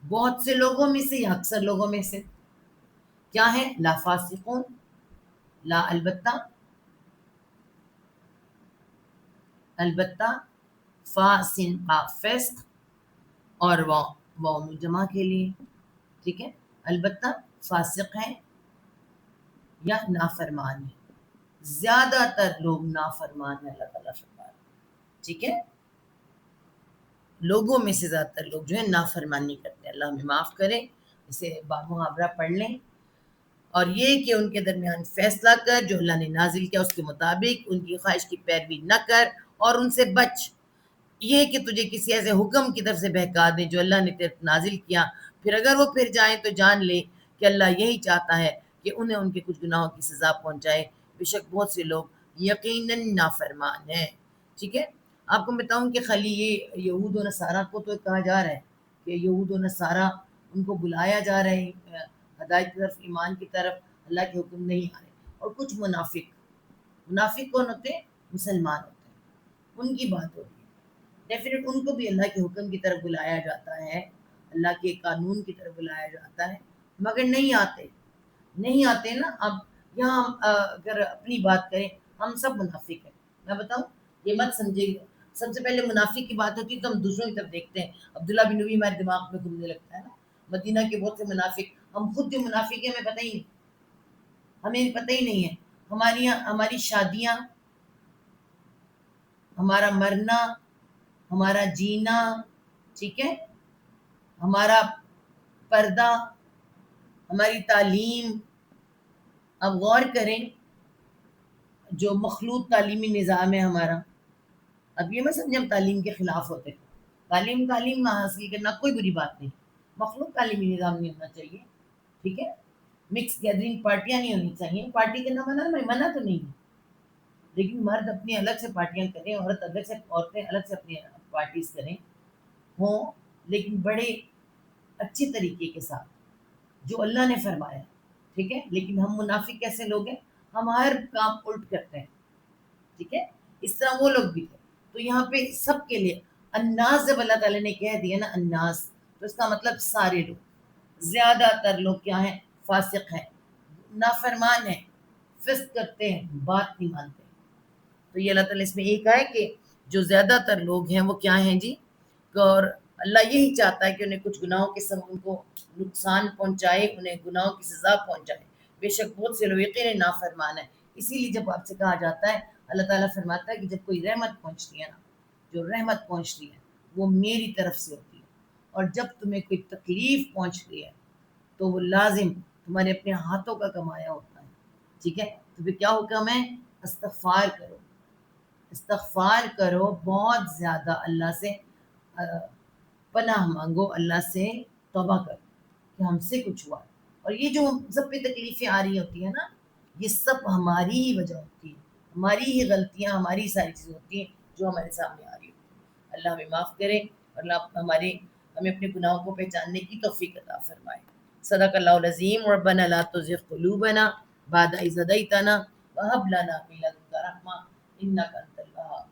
بہت سے لوگوں میں سے یا اکثر لوگوں میں سے، کیا ہے، لا فاسقون، لا البتہ، البتہ، فاسن فسق، اور واو جمع کے لیے، ٹھیک ہے، البتہ فاسق ہیں یا نافرمان ہیں، زیادہ تر لوگ نافرمان ہیں، اللہ تعالیٰ فرماتا ہے، ٹھیک ہے، لوگوں میں سے زیادہ تر لوگ جو ہے نافرمانی کرتے ہیں، اللہ ہمیں معاف کرے، اسے محاورہ پڑھ لیں، اور یہ کہ ان کے درمیان فیصلہ کر جو اللہ نے نازل کیا اس کے مطابق، ان کی خواہش کی پیروی نہ کر اور ان سے بچ، یہ کہ تجھے کسی ایسے حکم کی طرف سے بہکا دیں جو اللہ نے تیرے نازل کیا، پھر اگر وہ پھر جائیں تو جان لے کہ اللہ یہی چاہتا ہے کہ انہیں ان کے کچھ گناہوں کی سزا پہنچائے، بے شک بہت سے لوگ یقیناً نافرمان ہیں، ٹھیک ہے۔ آپ کو بتاؤں کہ خالی یہ یہود و نصارہ کو تو کہا جا رہا ہے کہ یہود و نصارہ ان کو بلایا جا رہا ہے ہدایت کی طرف، ایمان کی طرف، اللہ کے حکم نہیں آ رہے، اور کچھ منافق کون ہوتے ہیں، مسلمان ہوتے ہیں، ان کی بات ہو رہی ہے، ڈیفینیٹ ان کو بھی اللہ کے حکم کی طرف بلایا جاتا ہے، اللہ کے قانون کی طرف بلایا جاتا ہے، مگر نہیں آتے نا۔ اب یہاں ہم اگر اپنی بات کریں، ہم سب منافق ہیں، میں بتاؤں، یہ مت سمجھے گا، سب سے پہلے منافق کی بات ہوتی ہے تو ہم دوسروں کی طرف دیکھتے ہیں، عبداللہ بن ابی ہمارے دماغ میں گھومنے لگتا ہے نا، مدینہ کے بہت سے منافق، ہم خود جو منافق ہیں ہمیں پتہ ہی نہیں ہے، ہماری شادیاں، ہمارا مرنا، ہمارا جینا، ٹھیک ہے، ہمارا پردہ، ہماری تعلیم، اب غور کریں، جو مخلوط تعلیمی نظام ہے ہمارا، اب یہ مت سمجھے ہم تعلیم کے خلاف ہوتے ہیں، تعلیم حاصل کرنا کوئی بری بات نہیں، مخلوط تعلیمی نظام نہیں ہونا چاہیے، ٹھیک ہے، مکس گیدرنگ پارٹیاں نہیں ہونی چاہیے، پارٹی کرنا منع تو نہیں ہے، لیکن مرد اپنی الگ سے پارٹیاں کریں، عورتیں الگ سے اپنی پارٹیز کریں ہوں، لیکن بڑے اچھی طریقے کے ساتھ جو اللہ نے فرمایا، ٹھیک ہے، لیکن ہم منافق کیسے لوگ ہیں، ہم ہر کام الٹ کرتے ہیں، ٹھیک ہے، اس طرح وہ لوگ بھی تھے، تو یہاں پہ سب کے لیے الناس جب اللہ تعالیٰ نے کہہ دیا نا الناس، تو اس کا مطلب سارے لوگ، زیادہ تر لوگ کیا ہیں، فاسق ہیں، نافرمان ہیں، فسق کرتے ہیں، بات نہیں مانتے، تو یہ اللہ تعالیٰ اس میں ایک ہے کہ جو زیادہ تر لوگ ہیں وہ کیا ہیں جی، اور اللہ یہی چاہتا ہے کہ انہیں کچھ گناہوں کے سبب ان کو نقصان پہنچائے، انہیں گناہوں کی سزا پہنچائے، بے شک بہت سے لوگ یقیناً نافرمان ہیں، اسی لیے جب آپ سے کہا جاتا ہے، اللہ تعالیٰ فرماتا ہے کہ جب کوئی رحمت پہنچتی ہے نا، جو رحمت پہنچتی ہے وہ میری طرف سے ہوتی ہے، اور جب تمہیں کوئی تکلیف پہنچتی ہے تو وہ لازم تمہارے اپنے ہاتھوں کا کمایا ہوتا ہے، ٹھیک ہے، تو پھر کیا حکم ہے، استغفار کرو، استغفار کرو، بہت زیادہ اللہ سے پناہ مانگو، اللہ سے توبہ کرو کہ ہم سے کچھ ہوا، اور یہ جو سب پہ تکلیفیں آ رہی ہوتی ہیں نا، یہ سب ہماری ہی وجہ ہوتی ہے، ہماری ہی غلطیاں، ہماری ساری چیزیں ہوتی ہیں جو ہمارے سامنے آ رہی ہوتی ہیں، اللہ ہمیں معاف کرے، اور اللہ ہمیں اپنے گناہوں کو پہچاننے کی توفیق عطا فرمائے۔ صدق اللہ العظیم، ربنا لا تزغ قلوبنا بعد إذ هديتنا وهب لنا من لدنك رحمة إنك أنت الوهاب۔